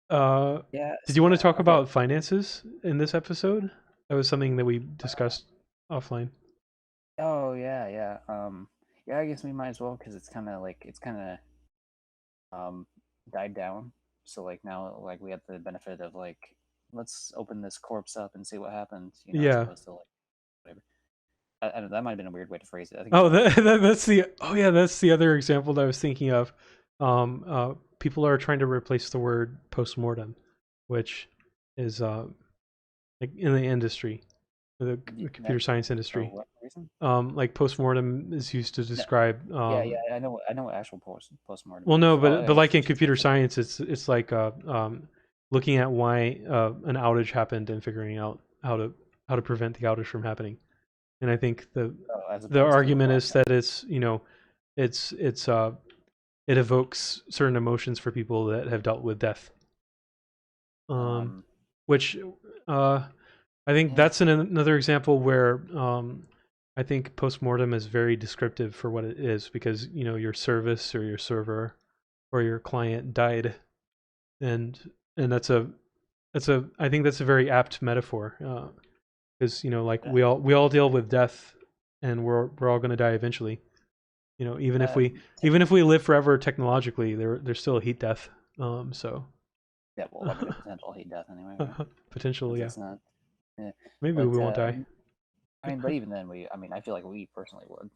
uh, Yeah. did you want to talk Okay. about finances in this episode? That was something that we discussed offline. Oh yeah, yeah. Yeah. I guess we might as well because it's kind of died down. So like now like we have the benefit of like let's open this corpse up and see what happens. As Yeah. opposed to like whatever. I don't, that might have been a weird way to phrase it. I think it's Oh, more like that's the. Oh yeah, that's the other example that I was thinking of. People are trying to replace the word postmortem, which is like in the industry, the computer science for industry. what reason? Like postmortem is used to No, describe. yeah, yeah, I know what actual postmortem Well, means. no, Oh, but like in it's just like computer science, it's like looking at why an outage happened and figuring out how to prevent the outage from happening. And I think as the opposed to a argument is process. that it's it evokes certain emotions for people that have dealt with death. Um, Which I think yeah, that's another example where I think postmortem is very descriptive for what it is because your service or your server or your client died, and that's a I think that's a very apt metaphor because like yeah. we all deal with death, and we're all going to die eventually. Even if we Take, live forever technologically, there's still a heat death. So yeah, well, I mean, a potential hate death anyway, right? potential, Since yeah. it's not. Yeah, Maybe but we won't die. I mean, but even then, I mean, I feel like we personally would.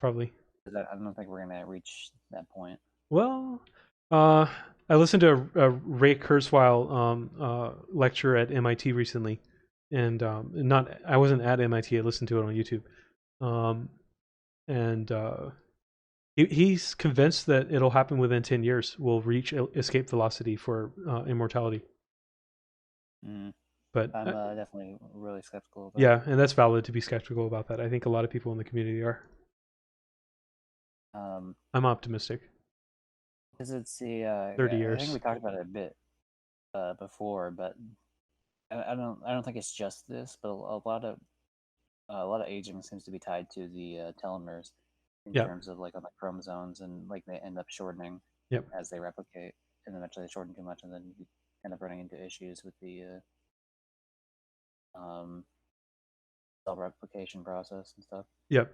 Probably. 'Cause I don't think we're gonna reach that point. Well, uh, I listened to a Ray Kurzweil lecture at MIT recently, and not I wasn't at MIT. I listened to it on YouTube, um, and he's convinced that it'll happen within 10 years. We'll reach escape velocity for immortality. Mm. But I'm definitely really skeptical about yeah, and that's valid to be skeptical about that. I think a lot of people in the community are. it. I'm optimistic. Because it's the 30 I think years. we talked about it a bit before, but I don't think it's just this, but a lot of aging seems to be tied to the telomeres in Yep. terms of like on the chromosomes, and like they end up shortening Yep. as they replicate, and eventually they shorten too much, and then you end up running into issues with the cell replication process and stuff. Yep.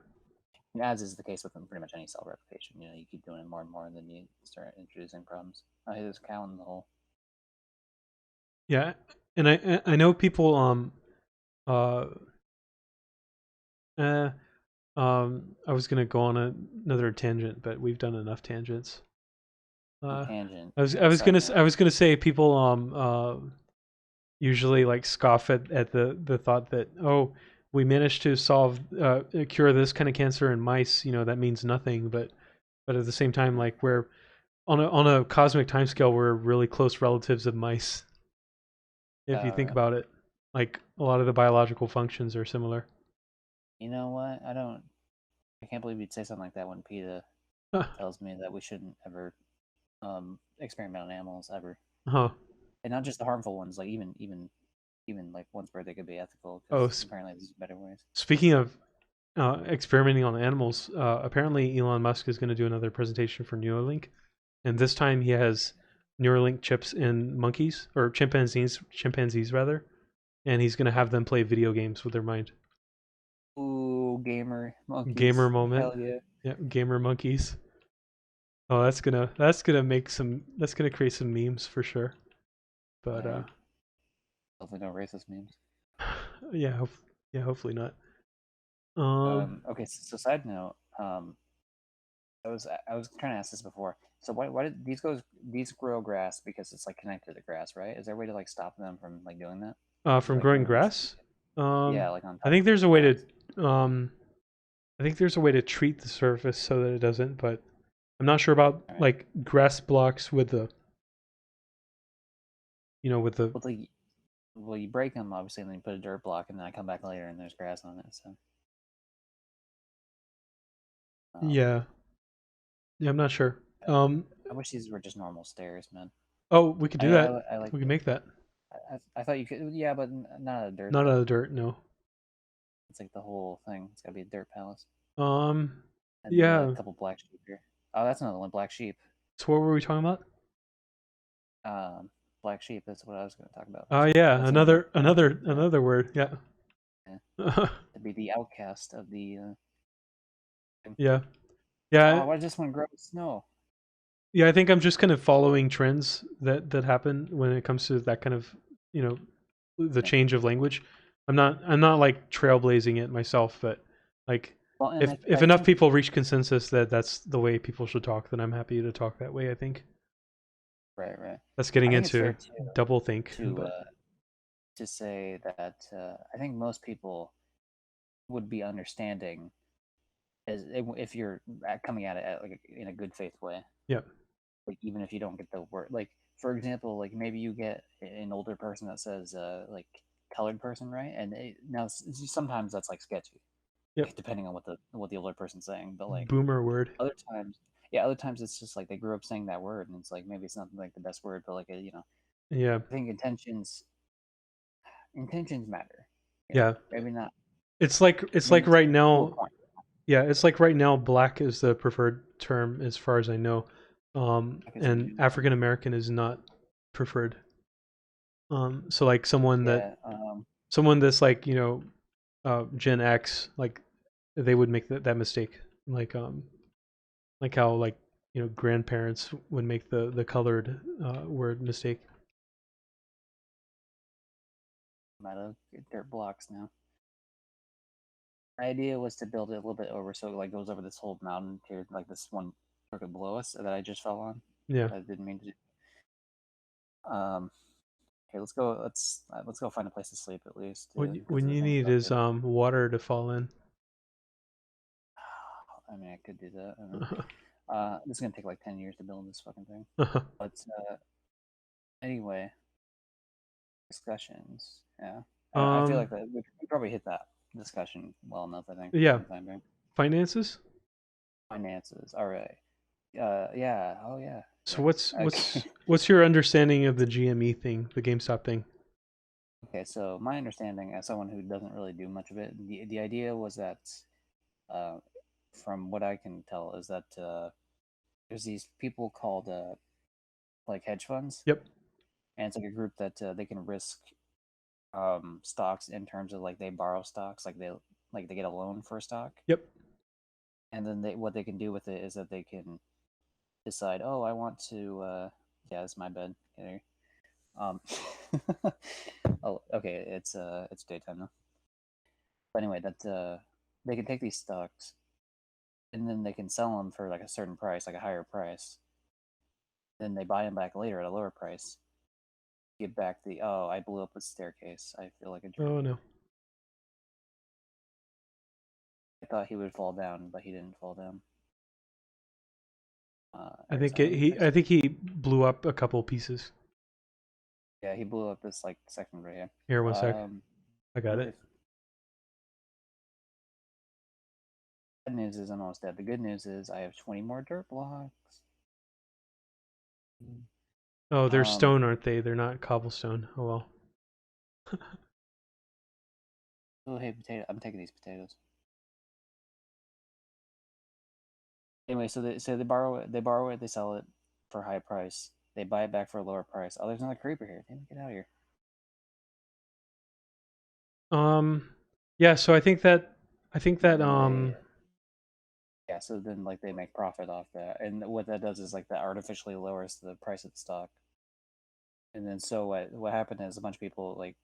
And as is the case with pretty much any cell replication, you keep doing it more and more, and then you start introducing problems. Oh, hey, there's a cow in the hole. Yeah, and I know people uh eh, I was gonna go on another tangent, but we've done enough tangents. Tangent. I was gonna say people usually like scoff at the thought that, oh, we managed to solve cure this kind of cancer in mice, that means nothing, but at the same time, like, we're on a cosmic timescale, we're really close relatives of mice, if you think about it. Like, a lot of the biological functions are similar. You know what? I can't believe you'd say something like that when PETA tells me that we shouldn't ever experiment on animals ever, Huh. and not just the harmful ones. Like even like ones where they could be ethical, Oh, because apparently there's better ways. speaking of experimenting on animals, apparently Elon Musk is going to do another presentation for Neuralink, and this time he has Neuralink chips in monkeys, or chimpanzees rather, and he's going to have them play video games with their mind. Ooh, gamer Gamer monkeys! moment. Hell yeah! Yeah, gamer monkeys. Oh, that's gonna create some memes for sure. But Hopefully no racist memes. yeah, yeah, hopefully not. Um, Okay, so side note, I was trying to ask this before. So why did these grow grass because it's like connected to the grass, right? Is there a way to like stop them from like doing that? from Like growing moving trees? grass. Yeah, like on I top think of there's the a way grass. to I think there's a way to treat the surface so that it doesn't, but I'm not sure about All right. like grass blocks with the with the Well, like, well, you break them obviously, and then you put a dirt block, and then I come back later and there's grass on it. So, um, yeah. Yeah, I'm not sure. Um, I wish these were just normal stairs, man. oh, we could do that. I like We could it. make that. I thought you could, yeah, but not a dirt Not out though. of dirt, no. It's like the whole thing. It's got to be a dirt palace, Um, and then a yeah. couple black sheep here. Oh, that's another one, black sheep. So what were we talking about? Um, Black sheep. That's what I was going to talk about. Oh yeah, That's another yeah, another word. Yeah. yeah. To be the outcast of the. Yeah. Yeah. Oh, why does this one grow with snow? Yeah, I think I'm just kind of following trends that happen when it comes to that kind of, the Yeah. change of language. I'm not like trailblazing it myself, but like, Well, and if I enough think people reach consensus that that's the way people should talk, then I'm happy to talk that way, I think. right. That's getting I think it's into fair too double think, to but say that I think most people would be understanding as if you're coming at it like in a good faith way. yeah. Like even if you don't get the word, like for example, like maybe you get an older person that says like colored person, right? And now sometimes that's like sketchy, Yep. like, depending on what the older person's saying. But like Boomer word. other times, yeah, other times it's just like they grew up saying that word, and it's like maybe it's not like the best word, but like Yeah. I think intentions matter. Yeah. Maybe not. It's like Maybe right to a now. point. Yeah, it's like right now, black is the preferred term as far as I know, Like it's a and new one. African American is not preferred. So like Yeah. someone that's like Gen X, like they would make that mistake, like how like grandparents would make the colored word mistake. I'm out of dirt blocks now. My idea was to build it a little bit over so it like goes over this whole mountain to like this one circuit below us that I just fell on. Yeah, I didn't mean to. Okay, let's go. Let's go find a place to sleep at least. What Because the you thing's need about is to. water to fall in. I mean, I could do that. I don't know. This is gonna take like 10 years to build this fucking thing. But anyway, discussions. Yeah, I feel like that we probably hit that discussion well enough. I think Yeah, for the time being. finances. Finances. All right. Yeah. Oh yeah. So Yeah. what's Okay. what's what's your understanding of the GME thing, the GameStop thing? Okay. So my understanding, as someone who doesn't really do much of it, the idea was that, uh, from what I can tell, is that there's these people called like hedge funds, Yep. and it's like a group that they can risk stocks in terms of like they borrow stocks, like they get a loan for a stock, Yep. and then what they can do with it is that they can decide, oh, I want to. Yeah, it's my bed. Okay. Um, oh, okay. It's daytime now. But anyway, that they can take these stocks and then they can sell them for like a certain price, like a higher price. Then they buy them back later at a lower price. Get back the I blew up a staircase. I feel like a jerk. Oh no. I thought he would fall down, but he didn't fall down. I Alright, think so let me fix I it. think he blew up a couple pieces. Yeah, he blew up this like section right here. Here, one sec. I got Really it. bad news is I'm almost dead. The good news is I have 20 more dirt blocks. Oh, they're Um, stone, aren't they? They're not cobblestone. Oh well. oh hey potato, I'm taking these potatoes. Anyway, so they borrow it, they sell it for a high price. They buy it back for a lower price. Oh, there's another creeper here. Damn, get out of here. Um, yeah. So I think And that then yeah, so then like they make profit off that, and what that does is like that artificially lowers the price of the stock. And then so what happened is a bunch of people like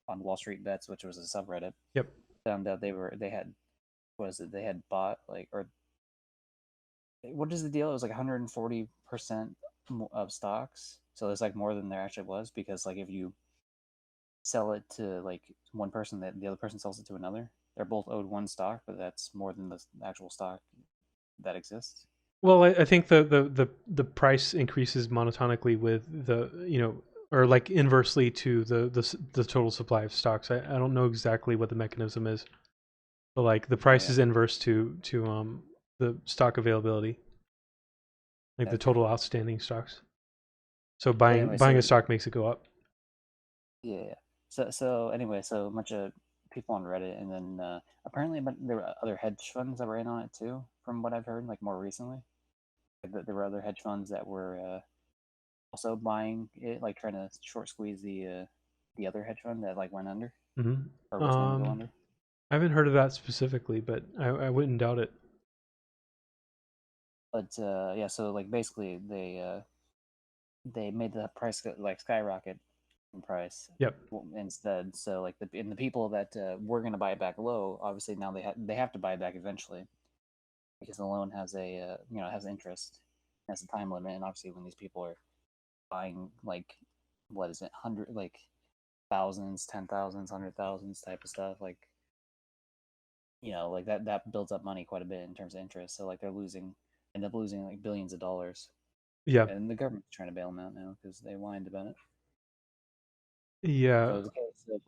on Wall Street Bets, which was a subreddit, Yep. found out they had they had bought like, or what is the deal? It was like 140% of stocks, so it's like more than there actually was, because like if you sell it to like one person, that the other person sells it to another, they're both owed one stock, but that's more than the actual stock that exists. Well, I think the price increases monotonically with the or like inversely to the total supply of stocks. I don't know exactly what the mechanism is, but like the Oh price yeah. is inverse to the stock availability, like the Okay. total outstanding stocks. So But anyway, buying a so stock makes it go up. yeah. So anyway, so a bunch of people on Reddit, and then apparently, but there were other hedge funds that were in on it too, from what I've heard, like more recently. Like, there were other hedge funds that were also buying it, like trying to short squeeze the other hedge fund that like went under or Hmm. was going to go under. I haven't heard of that specifically, but I wouldn't doubt it. But yeah, so like basically they made the price like skyrocket in price Yep. instead. So like the people that were going to buy it back low, obviously now they have to buy it back eventually, because the loan has a has interest, has a time limit, and obviously when these people are buying like, what is it, hundred, like thousands, 10,000s, 100,000s type of stuff, like, like that builds up money quite a bit in terms of interest. So like end up losing like billions of dollars, Yeah. and the government's trying to bail them out now because they whined about it. So Yeah. it was a case of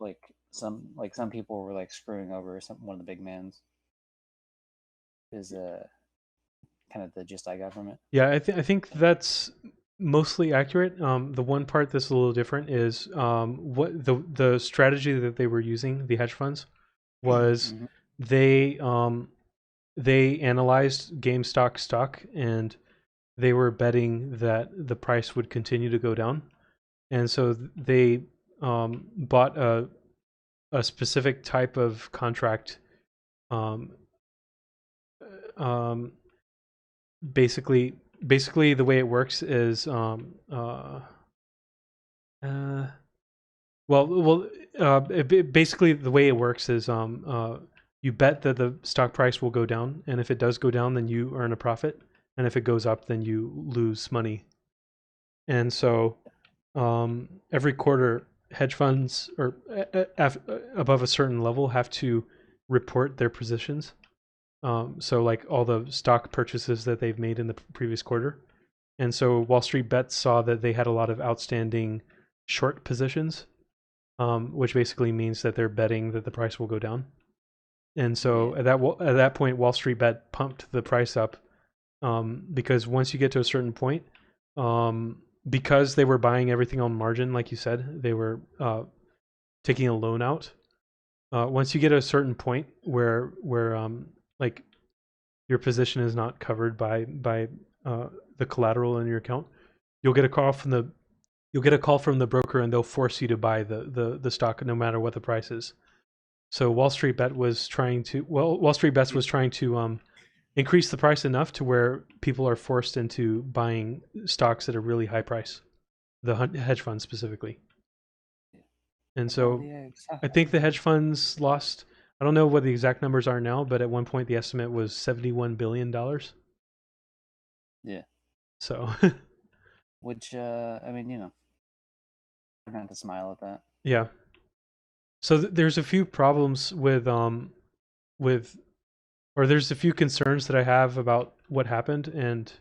like some people were like screwing over one of the big mans. Is kind of the gist I got from it. Yeah, I think that's mostly accurate. The one part that's a little different is what the strategy that they were using, the hedge funds, was Hmm. they they analyzed GameStop stock and they were betting that the price would continue to go down, and so they bought a specific type of contract. Um, um, basically the way it works is uh well basically the way it works is you bet that the stock price will go down, and if it does go down then you earn a profit, and if it goes up then you lose money. And so every quarter hedge funds or above a certain level have to report their positions. So like all the stock purchases that they've made in the previous quarter. And so Wall Street Bets saw that they had a lot of outstanding short positions, which basically means that they're betting that the price will go down. And so at that point, Wall Street Bet pumped the price up, because once you get to a certain point, because they were buying everything on margin, like you said, they were taking a loan out. Once you get to a certain point where like your position is not covered by the collateral in your account, you'll get a call from the broker, and they'll force you to buy the stock no matter what the price is. So Wall Street Bets was trying to increase the price enough to where people are forced into buying stocks at a really high price, the hedge funds specifically. And so I think the hedge funds lost, I don't know what the exact numbers are now, but at one point the estimate was $71 billion. Yeah. So, which, I mean, you know, I'm going to have to smile at that. Yeah. So there's a few problems with or there's a few concerns that I have about what happened and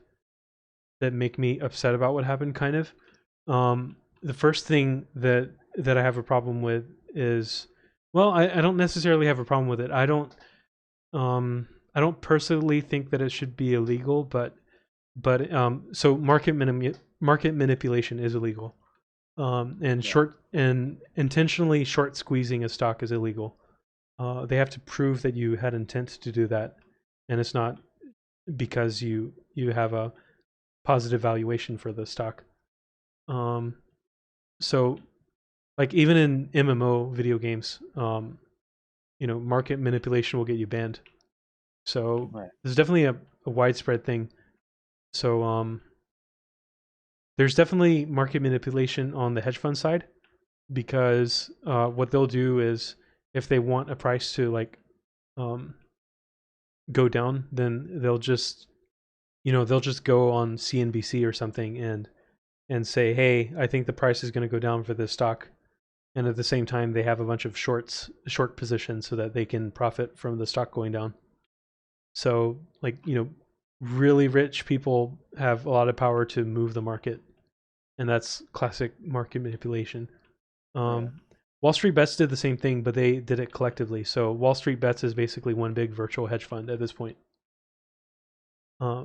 that make me upset about what happened, kind of. The first thing that I have a problem with is, well, I don't necessarily have a problem with it. I don't personally think that it should be illegal, but so market manipulation is illegal. And intentionally short squeezing a stock is illegal. They have to prove that you had intent to do that, and it's not because you have a positive valuation for the stock. So like even in MMO video games, market manipulation will get you banned. So There's definitely a widespread thing. So there's definitely market manipulation on the hedge fund side, because what they'll do is, if they want a price to like go down, then they'll just go on CNBC or something and say, hey, I think the price is going to go down for this stock. And at the same time, they have a bunch of short positions so that they can profit from the stock going down. So like, really rich people have a lot of power to move the market. And that's classic market manipulation. Wall Street Bets did the same thing, but they did it collectively. So Wall Street Bets is basically one big virtual hedge fund at this point.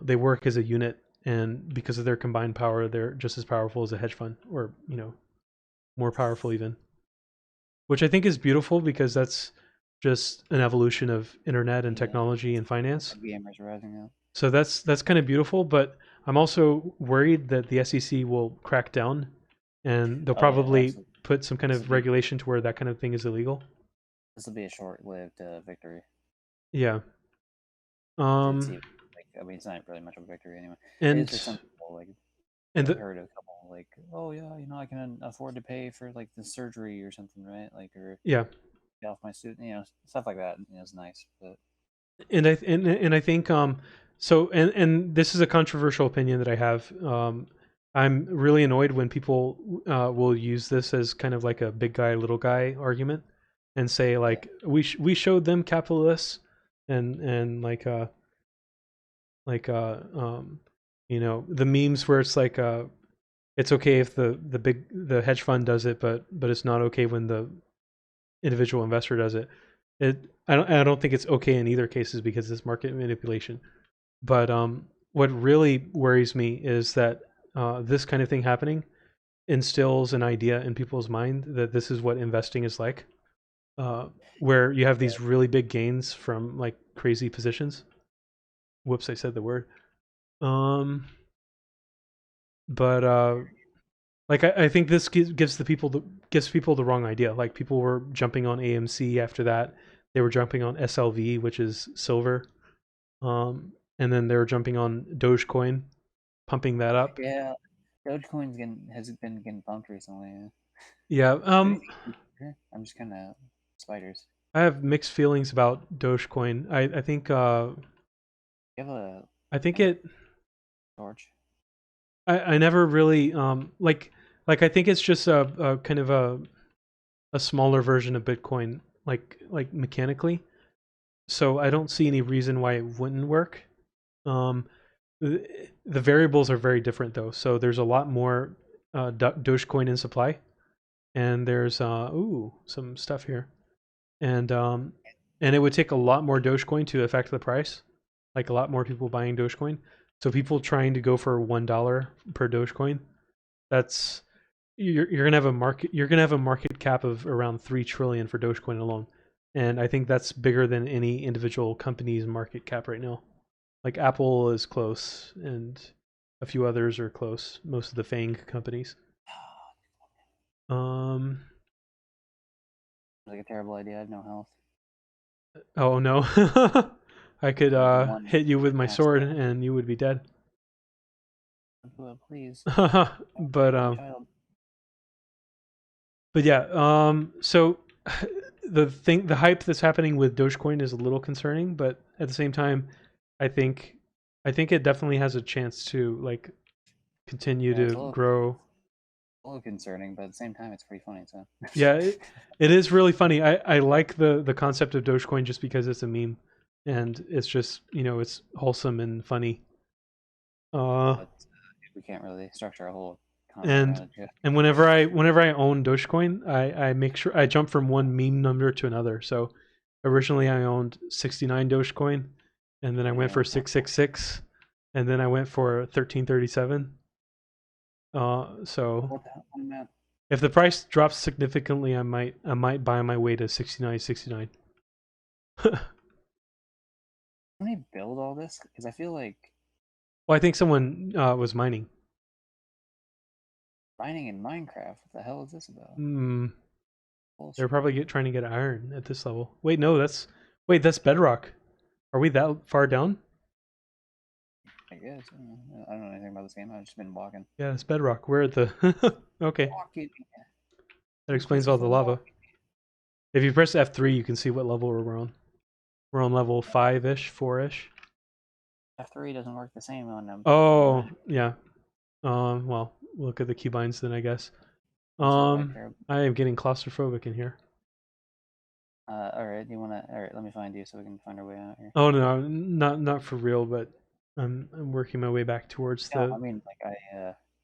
They work as a unit, and because of their combined power, they're just as powerful as a hedge fund, or more powerful even. Which I think is beautiful, because that's just an evolution of internet and technology and finance. Gamers rising up. So that's kind of beautiful, but I'm also worried that the SEC will crack down, and they'll probably put some kind of regulation to where that kind of thing is illegal. This will be a short-lived victory. Yeah. I mean, it's not really much of a victory anyway. And for some people, like, I've heard a couple like, oh yeah, I can afford to pay for like the surgery or something, right? Like, or get off my suit, stuff like that. It's nice, but. And I think so, and this is a controversial opinion that I have. I'm really annoyed when people will use this as kind of like a big guy, little guy argument, and say like, we showed them capitalists, and the memes where it's like it's okay if the hedge fund does it, but it's not okay when the individual investor does it. I don't think it's okay in either cases, because it's market manipulation. But what really worries me is that this kind of thing happening instills an idea in people's mind that this is what investing is like, where you have these really big gains from like crazy positions. Whoops, I said the word. But like I think this gives people the wrong idea. Like, people were jumping on AMC after that. They were jumping on SLV, which is silver. And then they were jumping on Dogecoin, pumping that up. Yeah, Dogecoin has been getting pumped recently. Yeah. I'm just kind of spiders. I have mixed feelings about Dogecoin. I think. You have a. I think it. George. I never really like Like I think it's just a kind of a smaller version of Bitcoin, like mechanically. So I don't see any reason why it wouldn't work. Um, the variables are very different though. So there's a lot more Dogecoin in supply, and there's some stuff here, and it would take a lot more Dogecoin to affect the price, like a lot more people buying Dogecoin. So people trying to go for $1 per Dogecoin, that's you're gonna have a market cap of around 3 trillion for Dogecoin alone, and I think that's bigger than any individual company's market cap right now. Like Apple is close, and a few others are close. Most of the FANG companies. Um. Like a terrible idea. I have no health. Oh no. I could Like one hit you with my max sword, damage. and you would be dead. Please. but Child. but yeah. So the hype that's happening with Dogecoin is a little concerning, but at the same time, I think I think it definitely has a chance to like continue Yeah, to grow. a little concerning, but at the same time, it's pretty funny. So Yeah, it is really funny. I like the concept of Dogecoin just because it's a meme, and it's just it's wholesome and funny. but we can't really structure a whole comment and around it. and whenever I own Dogecoin, I make sure I jump from one meme number to another. So originally I owned 69 Dogecoin, and then I went for 666, and then I went for 1337. So What the hell, man? if the price drops significantly, I might buy my way to 69.69. Can they build all this? Because I feel like Well, I think someone was mining. mining in Minecraft. What the hell is this about? They're Bullshit. probably trying to get iron at this level. Wait, no, that's bedrock. Are we that far down? I guess. I don't know anything about this game. I've just been walking. Yeah, it's bedrock. We're at the okay. Walking. That explains all the lava. If you press F3, you can see what level we're on. We're on level 5-ish, 4-ish. F3 doesn't work the same on them. Oh, yeah. Well, look at the keybinds then, I guess. I am getting claustrophobic in here. All right. Do you want to? All right. Let me find you so we can find our way out here. Oh no, not for real, but I'm working my way back towards No, the. I mean like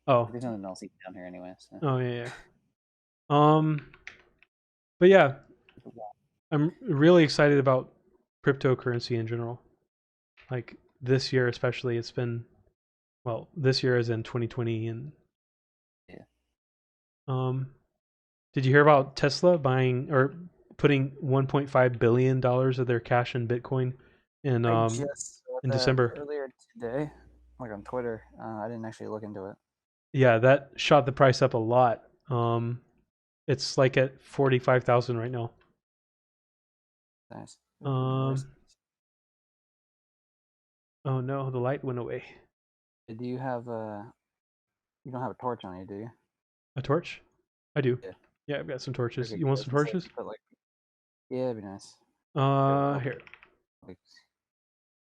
Oh. There's nothing else down here anyway. So. Oh yeah. But yeah, I'm really excited about cryptocurrency in general. Like this year, especially, it's been this year as in 2020, and did you hear about Tesla buying or putting 1.5 billion dollars of their cash in Bitcoin in I just saw in that December? earlier today, like on Twitter. I didn't actually look into it. Yeah, that shot the price up a lot. It's like at 45,000 right now. Nice. Oh no, the light went away. Do you have You don't have a torch on you, do you? A torch? I do. Yeah. Yeah, I've got some torches. You want some torches? Yeah, it'd be nice. Here.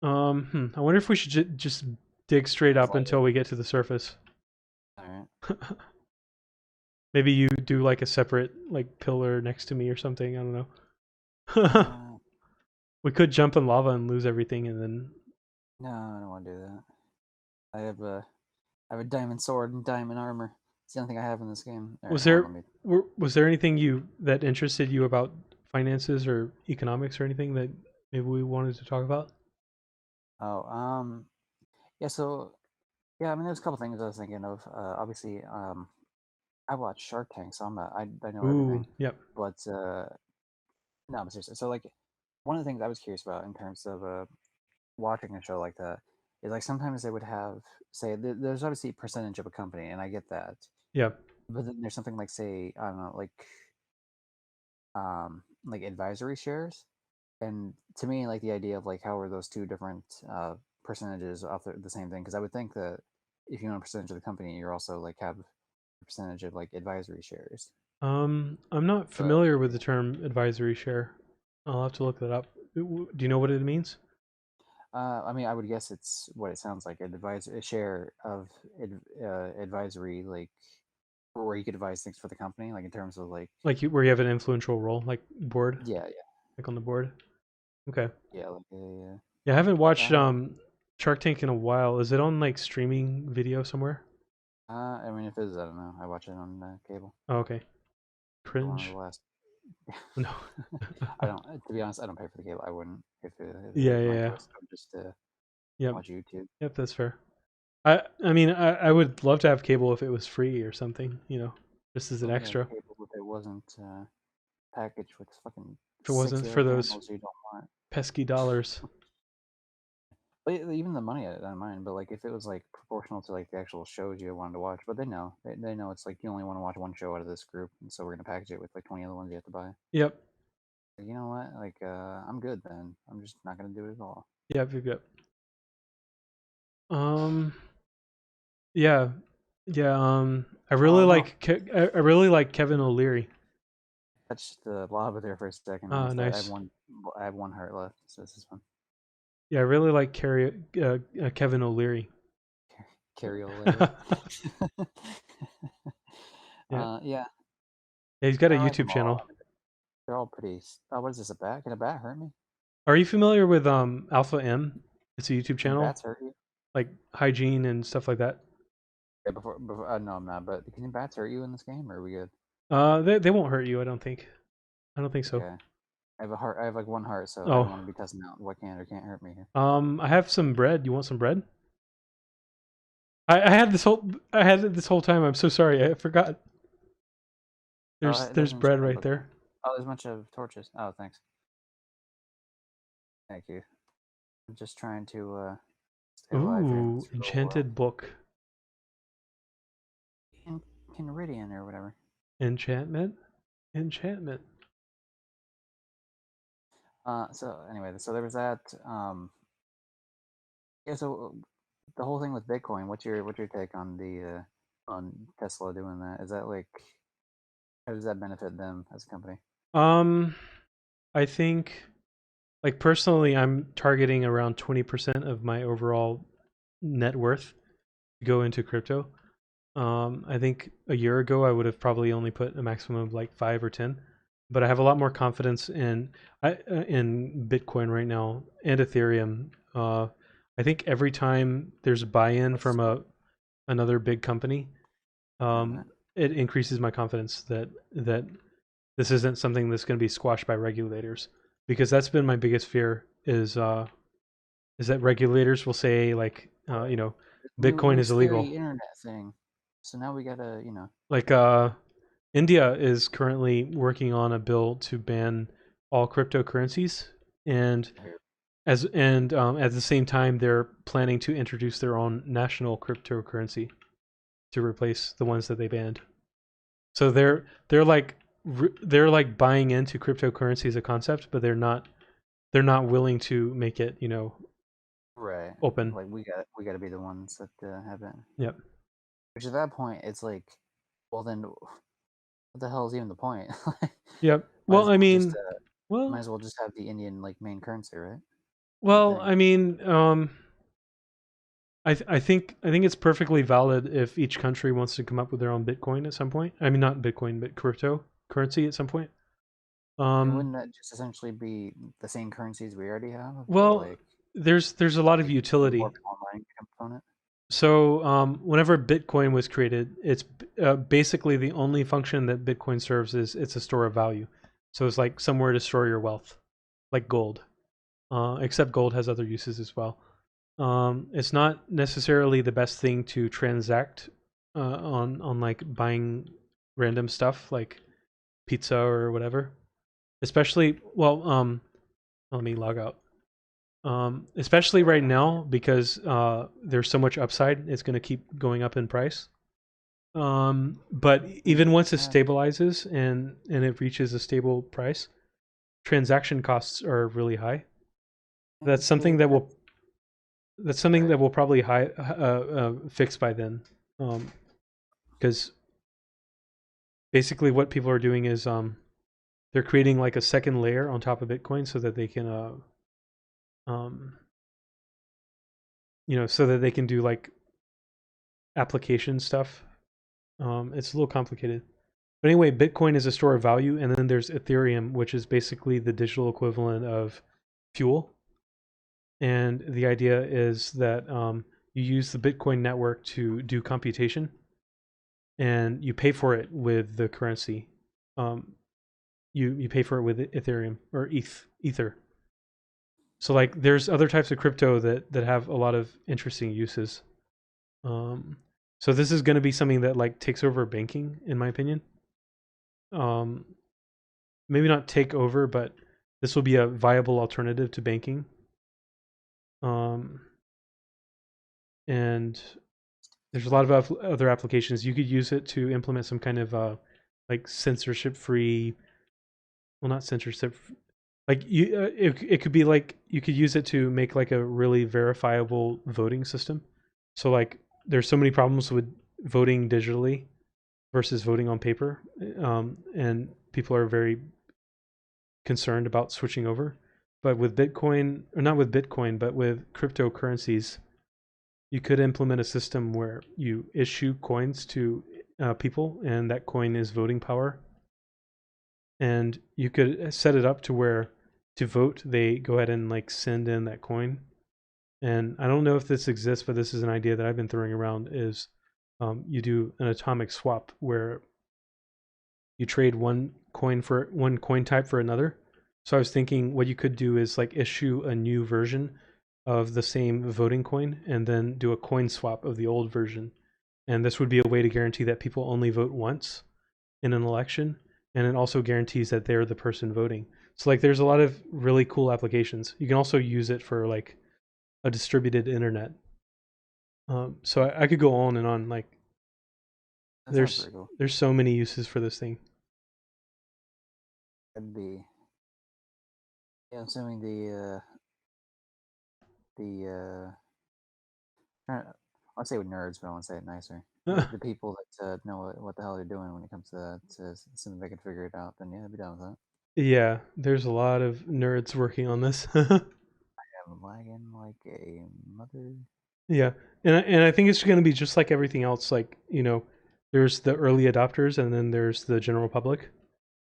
I wonder if we should just dig straight up until we get to the surface. All right. Maybe you do like a separate like pillar next to me or something. I don't know. We could jump in lava and lose everything, and then. No, I don't want to do that. I have a diamond sword and diamond armor. It's the only thing I have in this game. Was there anything that interested you about finances or economics or anything that maybe we wanted to talk about? Oh, yeah. So, yeah. I mean, there's a couple things I was thinking of. Obviously, I watched Shark Tank, so I know everything. Yep. But no, but seriously. So, like, one of the things I was curious about in terms of watching a show like that is like sometimes they would have say there's obviously a percentage of a company, and I get that. Yeah. But then there's something like say I don't know like advisory shares, and to me like the idea of like how are those two different percentages off the same thing, because I would think that if you own a percentage of the company you're also like have a percentage of like advisory shares. I'm not familiar with the term advisory share. I'll have to look that up. Do you know what it means? I mean, I would guess it's what it sounds like, a share of advisory, like where you could advise things for the company, like in terms of like where you have an influential role, like board, yeah, like on the board. Okay. yeah, like a Yeah, I haven't watched that. Shark Tank in a while. Is it on like streaming video somewhere? I mean, if it is, I don't know. I watch it on cable. Oh, okay. One of the Cringe. last. No. I don't. To be honest, I don't pay for the cable. I wouldn't if it Yeah, was yeah, my yeah. choice. I would just Yep. watch YouTube. Yep, that's fair. I mean I would love to have cable if it was free or something, just as an Well, yeah, extra. cable if it wasn't packaged with fucking If it six wasn't for other those channels you don't want. pesky dollars. But even the money, I don't mind. But like, if it was like proportional to like the actual shows you wanted to watch, but they know it's like you only want to watch one show out of this group, and so we're gonna package it with like 20 other ones you have to buy. Yep. Like, you know what? Like, I'm good then. I'm just not gonna do it at all. Yep, yep, yep. Um yeah. Yeah, I really Oh no, like I really like Kevin O'Leary. touched the lava there for a second. Ah, Almost, nice. I have one heart left. So this is fun. Yeah, I really like Kevin O'Leary. Carry O'Leary. Yeah. Yeah. Yeah, he's got a I like YouTube them all. channel. I mean, they're all pretty. Oh, what is this? A bat? Can a bat hurt me? Are you familiar with Alpha M? It's a YouTube Can channel, bats hurt you? like hygiene and stuff like that. Yeah, before no, I'm not. But can bats hurt you in this game, or are we good? They won't hurt you, I don't think. I don't think so. Okay. I have a heart. I have like one heart, so I don't Oh, want to be testing out what can or can't hurt me here. I have some bread. You want some bread? I had it this whole time. I'm so sorry. I forgot. It There's doesn't show bread me, right but there. oh, there's a bunch of torches. Oh, thanks. Thank you. I'm just trying to stay alive here in Ooh, this real world. enchanted book. In Kenridian or whatever. Enchantment. Enchantment. So anyway, so there was that. Yeah. So the whole thing with Bitcoin. What's your take on the on Tesla doing that? Is that like how does that benefit them as a company? Um, I think, like personally, I'm targeting around 20% of my overall net worth to go into crypto. I think a year ago I would have probably only put a maximum of like 5 or 10, but I have a lot more confidence in Bitcoin right now and Ethereum. I think every time there's buy-in What's from another big company, right? it increases my confidence that this isn't something that's going to be squashed by regulators, because that's been my biggest fear is that regulators will say like Bitcoin New is illegal. scary internet thing. So now we gotta, you know. Like India is currently working on a bill to ban all cryptocurrencies, and at the same time they're planning to introduce their own national cryptocurrency to replace the ones that they banned. So they're like buying into cryptocurrency as a concept, but they're not willing to make it Right. open. Like we gotta be the ones that have it. Yep. Which at that point, it's like, well then, what the hell is even the point? Yep. might Well, as I well just mean, well, have the Indian like main currency, right? You would well, think. I mean, I think it's perfectly valid if each country wants to come up with their own Bitcoin at some point. I mean, not Bitcoin, but cryptocurrency at some point. And Um, wouldn't that just essentially be the same currencies we already have, but well, like there's a lot of more utility. of an online component? So whenever Bitcoin was created, it's basically the only function that Bitcoin serves is it's a store of value. So it's like somewhere to store your wealth, like gold. Except gold has other uses as well. It's not necessarily the best thing to transact on like buying random stuff like pizza or whatever. Especially, well, let me log out. Especially right now because there's so much upside, it's going to keep going up in price. But even once it stabilizes and it reaches a stable price, transaction costs are really high. That's something that will probably fix by then, because basically what people are doing is they're creating like a second layer on top of Bitcoin so that they can um, so that they can do like application stuff It's a little complicated. But anyway, Bitcoin is a store of value, and then there's Ethereum, which is basically the digital equivalent of fuel. And the idea is that you use the Bitcoin network to do computation, and you pay for it with the currency. Um, you pay for it with Ethereum or Ether. So like, there's other types of crypto that have a lot of interesting uses. Um, so this is going to be something that like takes over banking, in my opinion. Um, Maybe not take over, but this will be a viable alternative to banking. And there's a lot of other applications. You could use it to implement some kind of like censorship-free, well, not censorship, like it could be like you could use it to make like a really verifiable voting system. So like, there's so many problems with voting digitally versus voting on paper, and people are very concerned about switching over. But with Bitcoin, or not with Bitcoin, but with cryptocurrencies, you could implement a system where you issue coins to people, and that coin is voting power. And you could set it up to where to vote, they go ahead and like send in that coin. And I don't know if this exists, but this is an idea that I've been throwing around. Is you do an atomic swap where you trade one coin type for another. So I was thinking what you could do is like issue a new version of the same voting coin and then do a coin swap of the old version. And this would be a way to guarantee that people only vote once in an election. And it also guarantees that they're the person voting. So like, there's a lot of really cool applications. You can also use it for like a distributed internet. So I could go on and on. Like, That sounds pretty cool. there's so many uses for this thing. It'd be, yeah, assuming I'll say with nerds, but I want to say it nicer. The people that know what the hell they're doing when it comes to something they can figure it out, then yeah, I'd be down with that. Yeah, there's a lot of nerds working on this. I'm lagging like a mother. Yeah, and I think it's going to be just like everything else. Like, there's the early adopters, and then there's the general public.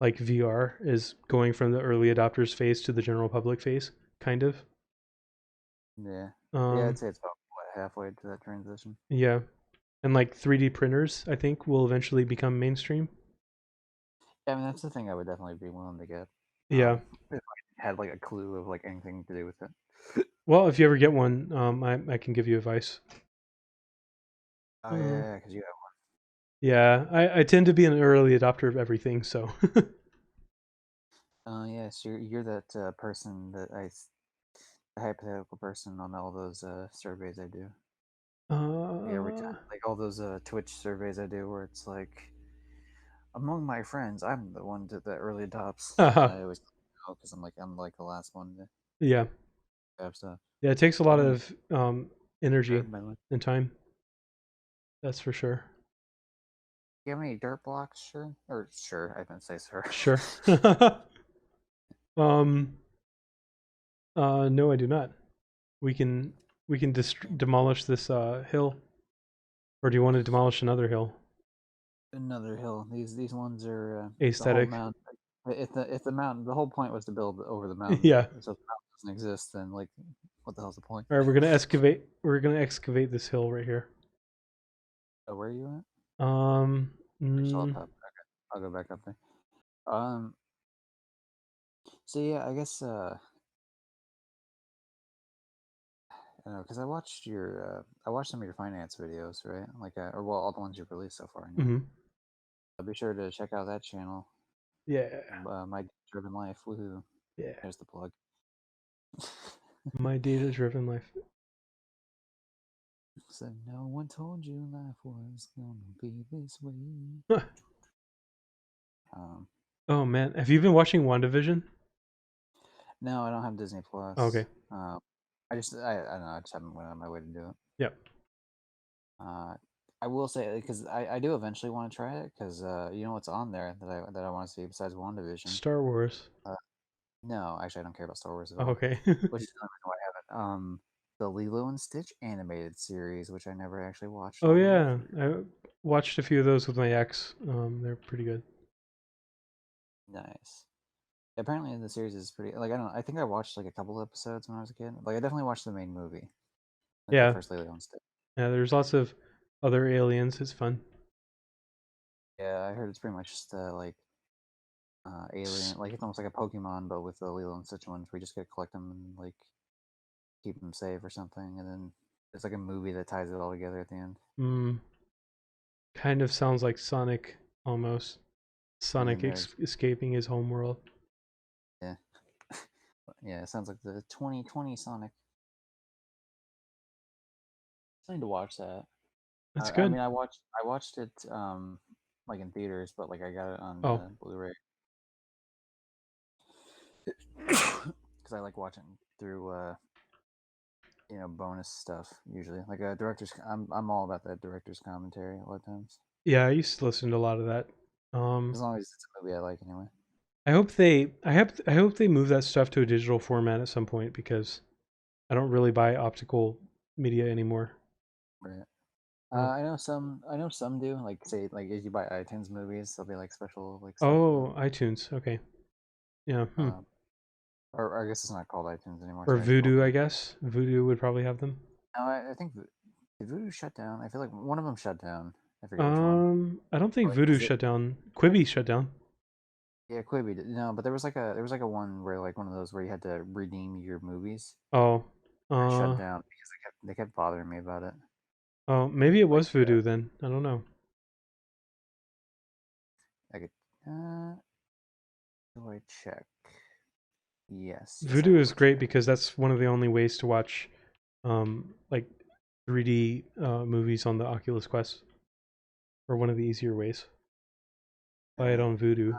Like, VR is going from the early adopters phase to the general public phase, kind of. Yeah, yeah, I'd Um, say it's about halfway to that transition. yeah, and like 3D printers, I think will eventually become mainstream. Yeah, I mean that's the thing I would definitely be willing to get. Yeah. If I had like a clue of like anything to do with it. Well, if you ever get one, I can give you advice. Oh yeah, because you Yeah, I tend to be an early adopter of everything, so. yes, you're that person that the hypothetical person on all those surveys I do. Every time, like all those Twitch surveys I do, where it's like, among my friends, I'm the one that early adopts. I always know because I'm like the last one to Yeah. have stuff. Yeah, it takes a lot of energy Dirt in my life. and time. That's for sure. You have any dirt blocks? Sure, or sure. I didn't say sir. Sure. um. No, I do not. We can demolish this hill, or do you want to demolish another hill? Another hill. These ones are the whole Aesthetic. mountain. If the mountain, the whole point was to build over the mountain. Yeah. So if the mountain doesn't exist, then like, what the hell's the point? All right, we're gonna excavate. We're gonna excavate this hill right here. Oh, where are you at? Um. Still up top. Okay, I'll go back up there. So yeah, I guess I don't know, because I watched some of your finance videos, right? Like or well, all the ones you've released so far. Anyway. Mhm. I'll be sure to check out that channel. Yeah. My driven life. Woohoo! Yeah. There's the plug. My data-driven life. So no one told you life was gonna be this way. Oh man, have you been watching WandaVision? No, I don't have Disney Plus. Okay. I don't know. I just haven't went on my way to do it. Yep. I will say because I do eventually want to try it because you know what's on there that I want to see besides WandaVision. Star Wars. No, actually, I don't care about Star Wars at Oh, all. okay. Which is another reason why I haven't. The Lilo and Stitch animated series, which I never actually watched. Oh All the way yeah, through. watched a few of those with my ex. They're pretty good. Nice. Apparently, the series is pretty. Like I don't know. I think I watched like a couple episodes when I was a kid. Like I definitely watched the main movie, like the Yeah, first LegalEagle stuff. yeah. There's lots of other aliens. It's fun. Yeah, I heard it's pretty much just like alien. Like it's almost like a Pokemon, but with the Lilo and Stitch ones, where you just gotta collect them and like keep them safe or something, and then it's like a movie that ties it all together at the end. Kind of sounds like Sonic almost. Yeah, Sonic it does. escaping his homeworld. Yeah, yeah. It sounds like the 2020 Sonic. I need to watch that. That's I good. mean, I watched it like in theaters, but like I got it on Oh, Blu-ray because I like watching through bonus stuff usually. Like a director's, I'm all about that director's commentary a lot of times, yeah. I used to listen to a lot of that. as long as it's a movie I like anyway. I hope they move that stuff to a digital format at some point because I don't really buy optical media anymore. Right. Oh, I know some do. Like say like if you buy iTunes movies, there'll be like special like stuff for that. oh, iTunes. Okay. Yeah. Um, or I guess it's not called iTunes anymore. It's Or actually called Voodoo, I Vudu. guess. Voodoo would probably have them. No, I think did Vudu shut down? I feel like one of them shut down. I forget which one. I don't think Or Voodoo is it? shut down. Quibi shut down. Yeah, Quibi. No, but there was like a one where like one of those where you had to redeem your movies. Oh, It shut uh, down because they kept bothering me about it. oh, maybe it Like was Voodoo then. I don't know. I could. Do I check? Yes, I Voodoo will is great check. because that's one of the only ways to watch, like 3D movies on the Oculus Quest, or one of the easier ways. Buy it Okay. on Voodoo.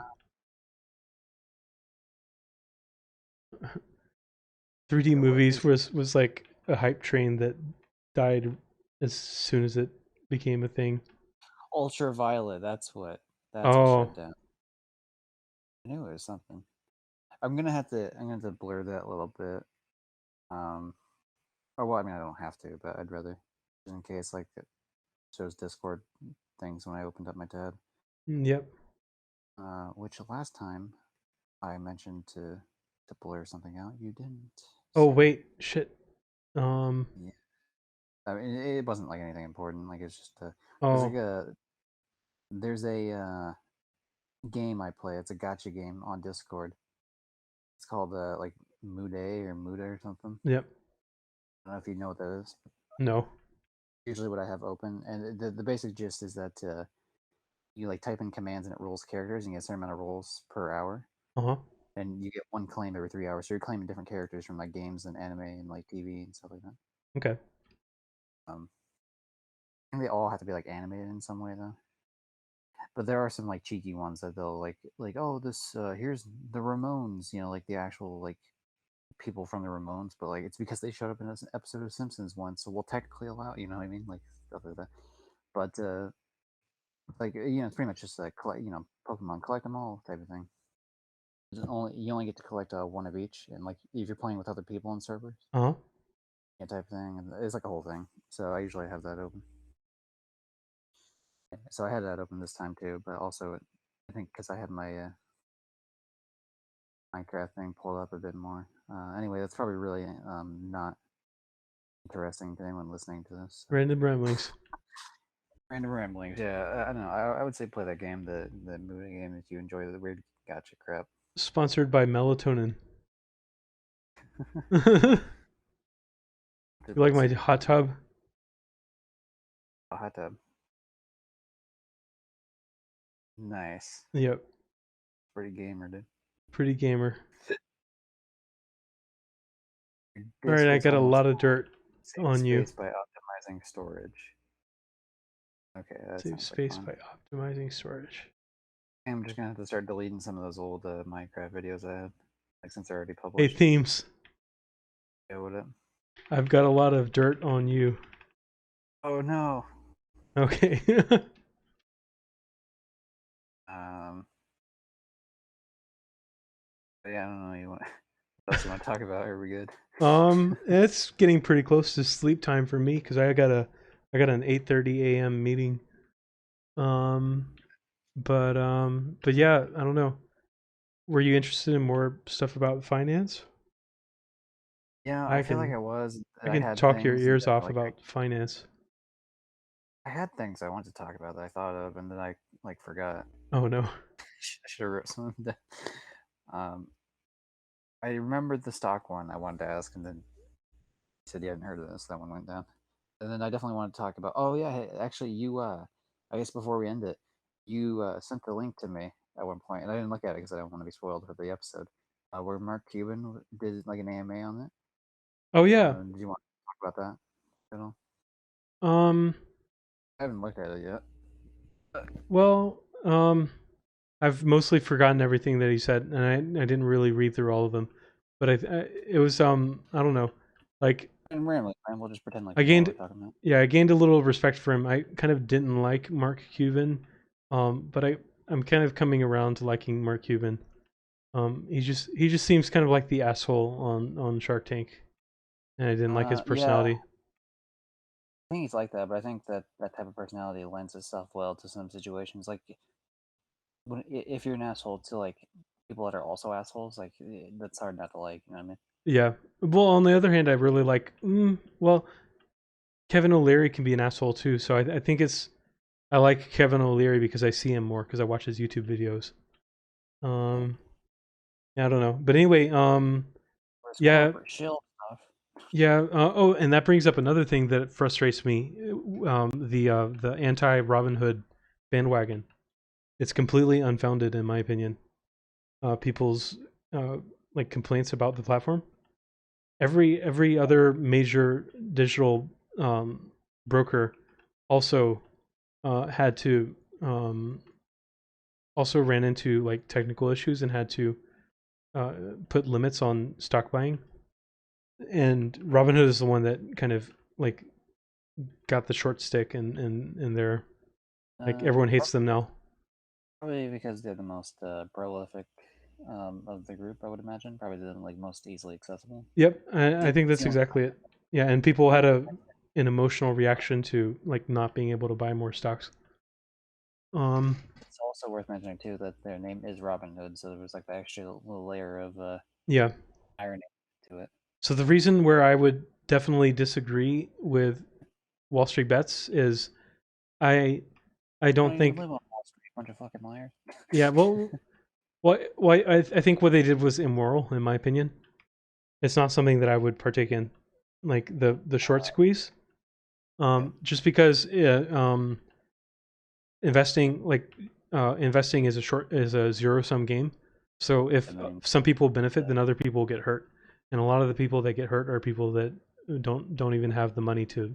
3D Yeah, what movies is was like a hype train that died as soon as it became a thing. ultraviolet? That's what Oh, shut down. I knew it was something. I'm gonna have to blur that a little bit. Um, or well, I mean I don't have to, but I'd rather just in case like it shows Discord things when I opened up my tab. yep. Which last time I mentioned to blur something out, you didn't. Oh So wait, shit. yeah, I mean it wasn't like anything important. Like it's just there's like Oh, a there's a game I play. It's a gotcha game on Discord. It's called like mudae or something. yep. I don't know if you know what that is. No. Usually, what I have open, and the basic gist is that you like type in commands and it rolls characters, and you get a certain amount of rolls per hour, Uh huh. and you get one claim every 3 hours. So you're claiming different characters from like games and anime and like TV and stuff like that. Okay. Um, I think they all have to be like animated in some way though. But there are some like cheeky ones that they'll like oh this here's the Ramones, like the actual like people from the Ramones, but like it's because they showed up in an episode of Simpsons once, so we'll technically allow, you know what I mean, like stuff like that. But like it's pretty much just a collect, Pokemon collect them all type of thing. You only get to collect one of each, and like if you're playing with other people on servers, Uh huh. type of thing, and it's like a whole thing. So I usually have that open. So I had that open this time too, but also I think because I had my Minecraft thing pulled up a bit more. Anyway, that's probably really not interesting to anyone listening to this. So. Random ramblings. Random ramblings. Yeah, I don't know. I would say play that game, the movie game, if you enjoy the weird gotcha crap. Sponsored by melatonin. You like my Super hot fun. tub? A hot tub. Nice. Yep. Pretty gamer, dude. Pretty gamer. Your All disk right, I is got a almost lot of full. dirt Save on you. space by optimizing storage. Okay, that Save sounds like space fun. by optimizing storage. I'm just gonna have to start deleting some of those old Minecraft videos I had, like since they're already Hey, published. themes. Yeah, what up? I've got a lot of dirt on you. Oh no. Okay. Um. Yeah, I don't know. What else you want to talk about? Are we good? It's getting pretty close to sleep time for me because I got an 8:30 a.m. meeting. But yeah, I don't know. Were you interested in more stuff about finance? Yeah, I I feel like can I was. I I can had talk your things ears that off like about finance. I had things I wanted to talk about that I thought of and then I like forgot. Oh no. I should have wrote something down. Um, I remembered the stock one I wanted to ask, and then you said you hadn't heard of this. That one went down. And then I definitely wanted to talk about. Oh yeah, hey, actually, you. I guess before we end it, you sent the link to me at one point, and I didn't look at it because I don't want to be spoiled for the episode. Where Mark Cuban did like an AMA on it. Oh yeah. Did you want to talk about that at all? Um I haven't looked at it yet. well, I've mostly forgotten everything that he said, and I didn't really read through all of them. But it was I don't know, like And randomly, man, we'll just pretend like I we know what we're gained talking about. yeah, I gained a little respect for him. I kind of didn't like Mark Cuban, but I'm kind of coming around to liking Mark Cuban. He just seems kind of like the asshole on Shark Tank, and I didn't like his Yeah, personality. I think he's like that, but I think that that type of personality lends itself well to some situations. Like if you're an asshole to like people that are also assholes, like that's hard not to like. You know what I mean? Yeah. Well, on the other hand, I really like. Well, Kevin O'Leary can be an asshole too. So I think I like Kevin O'Leary because I see him more because I watch his YouTube videos. Yeah. Um, yeah, I don't know, but anyway, Or his yeah, corporate shill stuff. yeah. Oh, and that brings up another thing that frustrates me. The anti Robinhood bandwagon. It's completely unfounded, in my opinion. People's uh, like complaints about the platform. Every other major digital broker also had to also ran into like technical issues and had to uh, put limits on stock buying. And Robinhood is the one that kind of like got the short stick, and they're like everyone hates them now. Probably because they're the most prolific of the group. I would imagine probably the like most easily accessible. Yep, I think It's that's the only. exactly it. Yeah, and people Only had an emotional reaction to like not being able to buy more stocks. Um, it's also worth mentioning too that their name is Robin Hood, so there was like the extra little layer of yeah. irony to it. So the reason where I would definitely disagree with Wall Street Bets is I I You don't don't even think live on Wall Street, bunch of fucking liars. yeah I think what they did was immoral in my opinion. It's not something that I would partake in, like the short squeeze. Yeah, Just because investing investing is a zero sum game. So if I mean, some people benefit, then other people get hurt, and a lot of the people that get hurt are people that don't even have the money to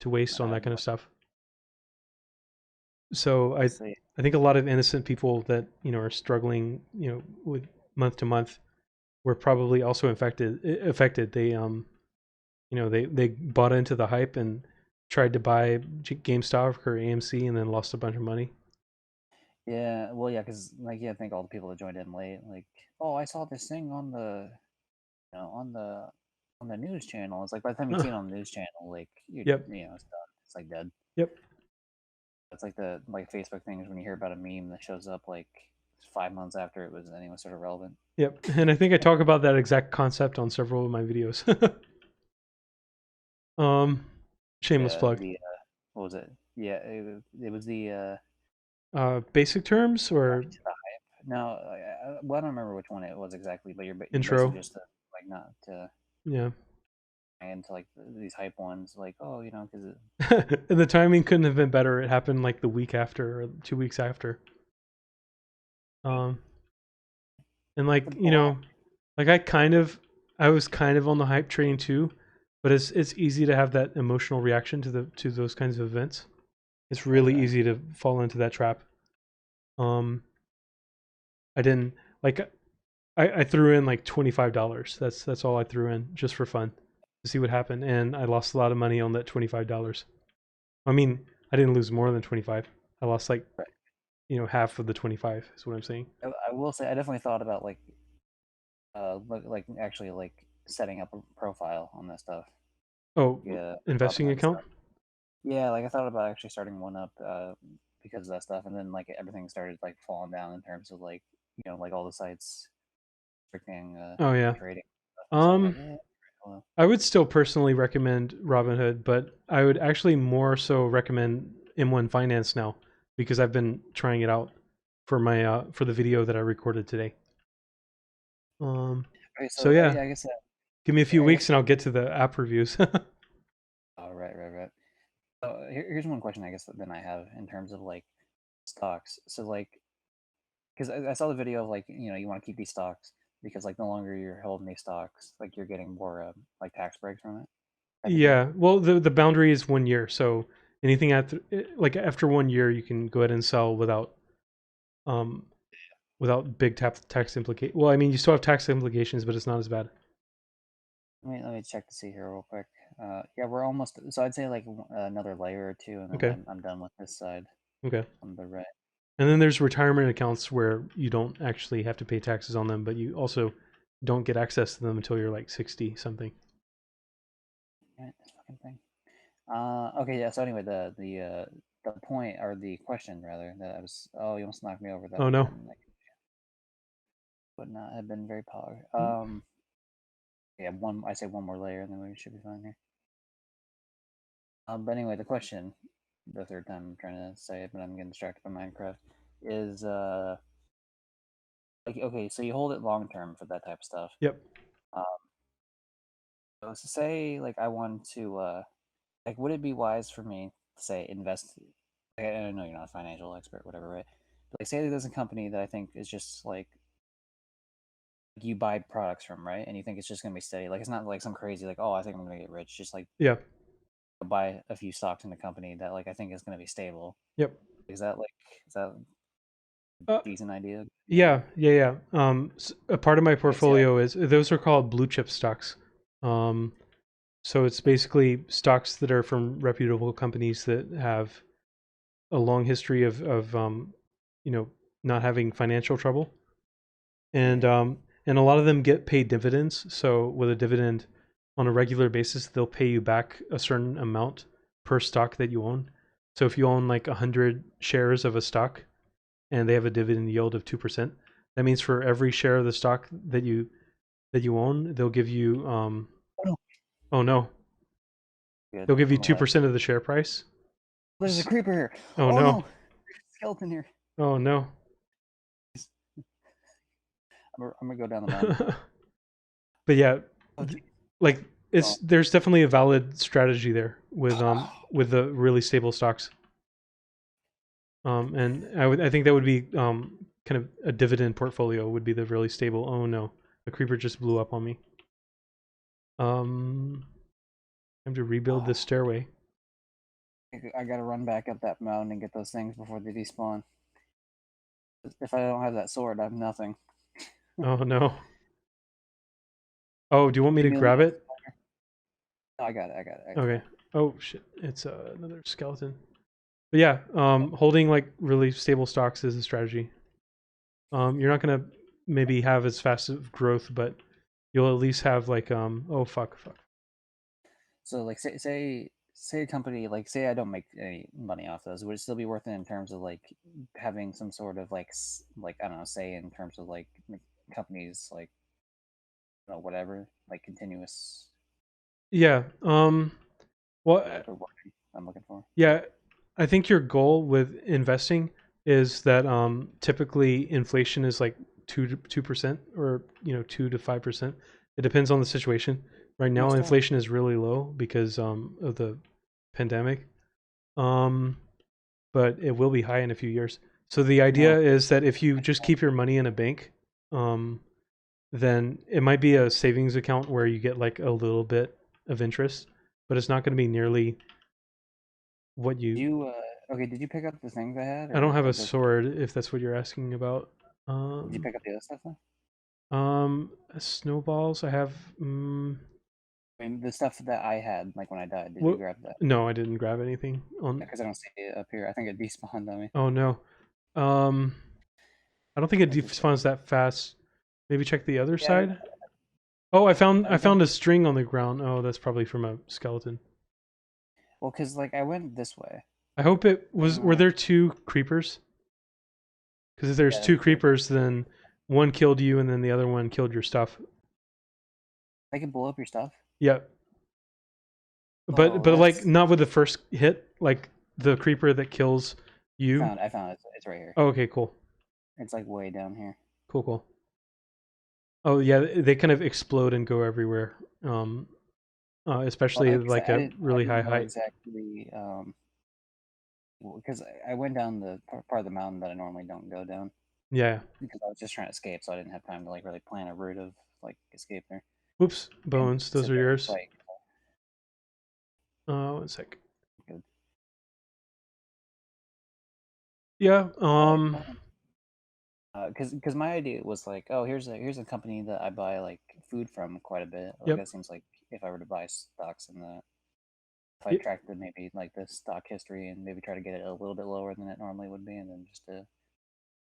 waste on that kind of stuff. So let's see. I think a lot of innocent people that are struggling with month to month were probably also affected. They they bought into the hype and tried to buy GameStop or AMC and then lost a bunch of money. Yeah, well, yeah, because like, yeah, I think all the people that joined in late, like, oh, I saw this thing on the, on the news channel. It's like by the time you see it on the news channel, like, Yep. it's done. It's like dead. Yep. It's like the like Facebook things when you hear about a meme that shows up like 5 months after it was anyway sort of relevant. Yep. And I think I talk about that exact concept on several of my videos. um, shameless plug. The what was it? Yeah, it was the Basic terms or no, well, I don't remember which one it was exactly, but you're basically intro. just like not to Yeah. into like these hype ones, like oh, because And the timing couldn't have been better. It happened like the week after or 2 weeks after. Um, and like, like I was kind of on the hype train too, but it's easy to have that emotional reaction to those kinds of events. It's really yeah. easy to fall into that trap. Um, I didn't like I threw in like $25. That's all I threw in just for fun to see what happened, and I lost a lot of money on that $25. I mean, I didn't lose more than 25. I lost like half of the 25 is what I'm saying. I will say I definitely thought about like actually like setting up a profile on that stuff. Oh, Yeah, investing Robinhood account? stuff. Yeah, like I thought about actually starting one up. because of that stuff, and then like everything started like falling down in terms of like like all the sites restricting Oh yeah. trading stuff. And so I'm like, well, I would still personally recommend Robinhood, but I would actually more so recommend M1 Finance now because I've been trying it out for my for the video that I recorded today. okay, So so yeah, yeah, I guess give me a few I weeks guess and I'll get to the app reviews. oh, right. So here's one question I guess that then I have in terms of like stocks. So like, because I saw the video of like you want to keep these stocks because like the longer you're holding these stocks, like you're getting more like tax breaks from it type of deal. Yeah, well, the boundary is 1 year, so anything after like after 1 year, you can go ahead and sell um without big tax implication. Well, I mean, you still have tax implications, but it's not as bad. Let me check to see here real quick. Yeah, we're almost. So I'd say like another layer or two, and then Okay, I'm done with this side okay. on the right. And then there's retirement accounts where you don't actually have to pay taxes on them, but you also don't get access to them until you're like 60 something. Right, this fucking thing. Okay, yeah. So anyway, the point or the question rather that I was. Oh, you almost knocked me over. That Oh would have no. been like would not have been very pog. Yeah, one. I say one more layer, and then we should be fine here. But anyway, the question, the third time I'm trying to say it, but I'm getting distracted by Minecraft, is like okay, so you hold it long term for that type of stuff. Yep. Um, so say like I want to like, would it be wise for me to say invest? I know you're not a financial expert, whatever, right? But like, say there's a company that I think is just like you buy products from, right? And you think it's just gonna be steady. Like it's not like some crazy like, oh, I think I'm gonna get rich. Just like Yeah. buy a few stocks in the company that like I think is gonna be stable. Yep. Is that a Uh, decent idea? yeah. A part of my Like say like portfolio is those are called blue chip stocks. Um, so it's basically stocks that are from reputable companies that have a long history of you know, not having financial trouble. And yeah. um, and a lot of them get paid dividends. So with a dividend on a regular basis, they'll pay you back a certain amount per stock that you own. So if you own like 100 shares of a stock and they have a dividend yield of 2%, that means for every share of the stock that you own, they'll give you Oh no. oh no, Good. they'll give you I'm alive. 2% of the share price. There's a creeper here. Oh Oh no. no. Skeleton here. Oh no. I'm gonna go down the mountain. But yeah, Oh, geez. like Oh. there's definitely a valid strategy there Oh. with the really stable stocks. And I think that would be kind of a dividend portfolio would be the really stable. Oh no, the creeper just blew up on me. Time to rebuild this stairway. I gotta run back up that mountain and get those things before they despawn. If I don't have that sword, I have nothing. Oh no. Oh, do you want me Give to me a grab little. it? No, I got it. I got it. Okay. Oh shit, it's another skeleton. But yeah, holding like really stable stocks is a strategy. You're not gonna maybe have as fast of growth, but you'll at least have like oh fuck. So like say a company like say I don't make any money off those, would it still be worth it in terms of like having some sort of like like I don't know, say in terms of like companies like whatever like continuous Yeah. Well, what's the word I'm looking for? yeah. I think your goal with investing is that typically inflation is like 2% or 2 to 5%. It depends on the situation. Right now, US dollar. inflation is really low because of the pandemic. Um, but it will be high in a few years. So the idea No. is that if you just keep your money in a bank, um, then it might be a savings account where you get like a little bit of interest, but it's not going to be nearly what Did you. you okay? Did you pick up the things I had, I don't or have a like those? sword if that's what you're asking about. Did you pick up the other stuff though? Snowballs. I have. I mean, the stuff that I had, like when I died, did you What? grab that? No, I didn't grab anything on. Because I don't see it up here. I think it despawned on me. Oh no. Um, I don't think it I just checked. despawns that fast. Maybe check the other Yeah, side. Oh, I I think. found a string on the ground. Oh, that's probably from a skeleton. Well, because like I went this way. I hope it was. Were there 2 creepers? Because if there's 2 creepers, then one killed you, and then the other one killed your stuff. I can blow up your stuff. Yep. But like not with the first hit, like the creeper that kills you. I found it. It's right here. Oh, okay, cool. It's like way down here. Cool. Oh yeah, they kind of explode and go everywhere. Especially like a really high height. Exactly. Because I went down the part of the mountain that I normally don't go down. Yeah. Because I was just trying to escape, so I didn't have time to like really plan a route of like escape there. Whoops, bones. Those are yours. Like, 1 sec. Good. Yeah. Because my idea was like, oh, here's a company that I buy like food from quite a bit. Like that seems like if I were to buy stocks in the, if I tracked the maybe like the stock history and maybe try to get it a little bit lower than it normally would be, and then just to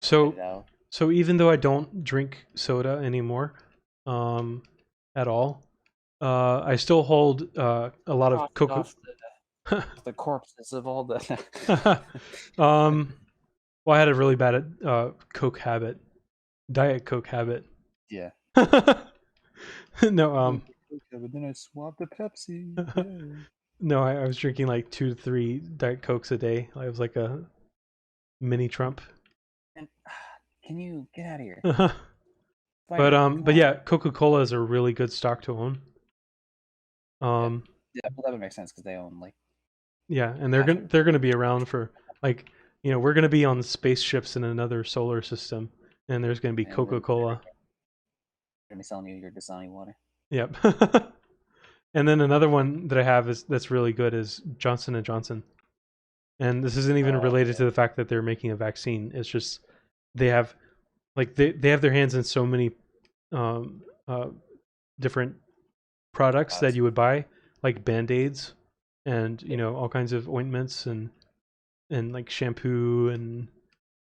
So even though I don't drink soda anymore, at all, I still hold a lot of Coca. The corpses of all the. Well, I had a really bad Coke habit, Diet Coke habit. Yeah. No. But then I swapped to Pepsi. No, I was drinking like 2 to 3 Diet Cokes a day. I was like a mini Trump. And, can you get out of here? But yeah, Coca-Cola is a really good stock to own. Yeah, well, that would make sense because they own like. Yeah, and they're gonna be around for like, we're gonna be on spaceships in another solar system, and there's gonna be Coca-Cola. Gonna be selling you your Dasani water. Yep. And then another one that I have that's really good is Johnson and Johnson, and this isn't even related to the fact that they're making a vaccine. It's just they have like they have their hands in so many different products that you would buy, like Band-Aids and all kinds of ointments and like shampoo and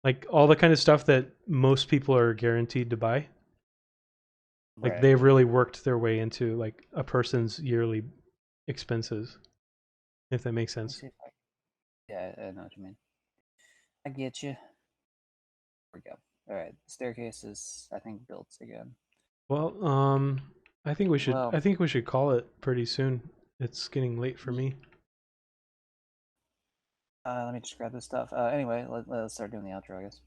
like all the kind of stuff that most people are guaranteed to buy. Like they've really worked their way into like a person's yearly expenses, if that makes sense. Yeah, I know what you mean. I get you. Here we go. All right, the staircase is, I think, built again. Well, I think we should call it pretty soon. It's getting late for me. Let me just grab this stuff. Anyway, let's start doing the outro, I guess.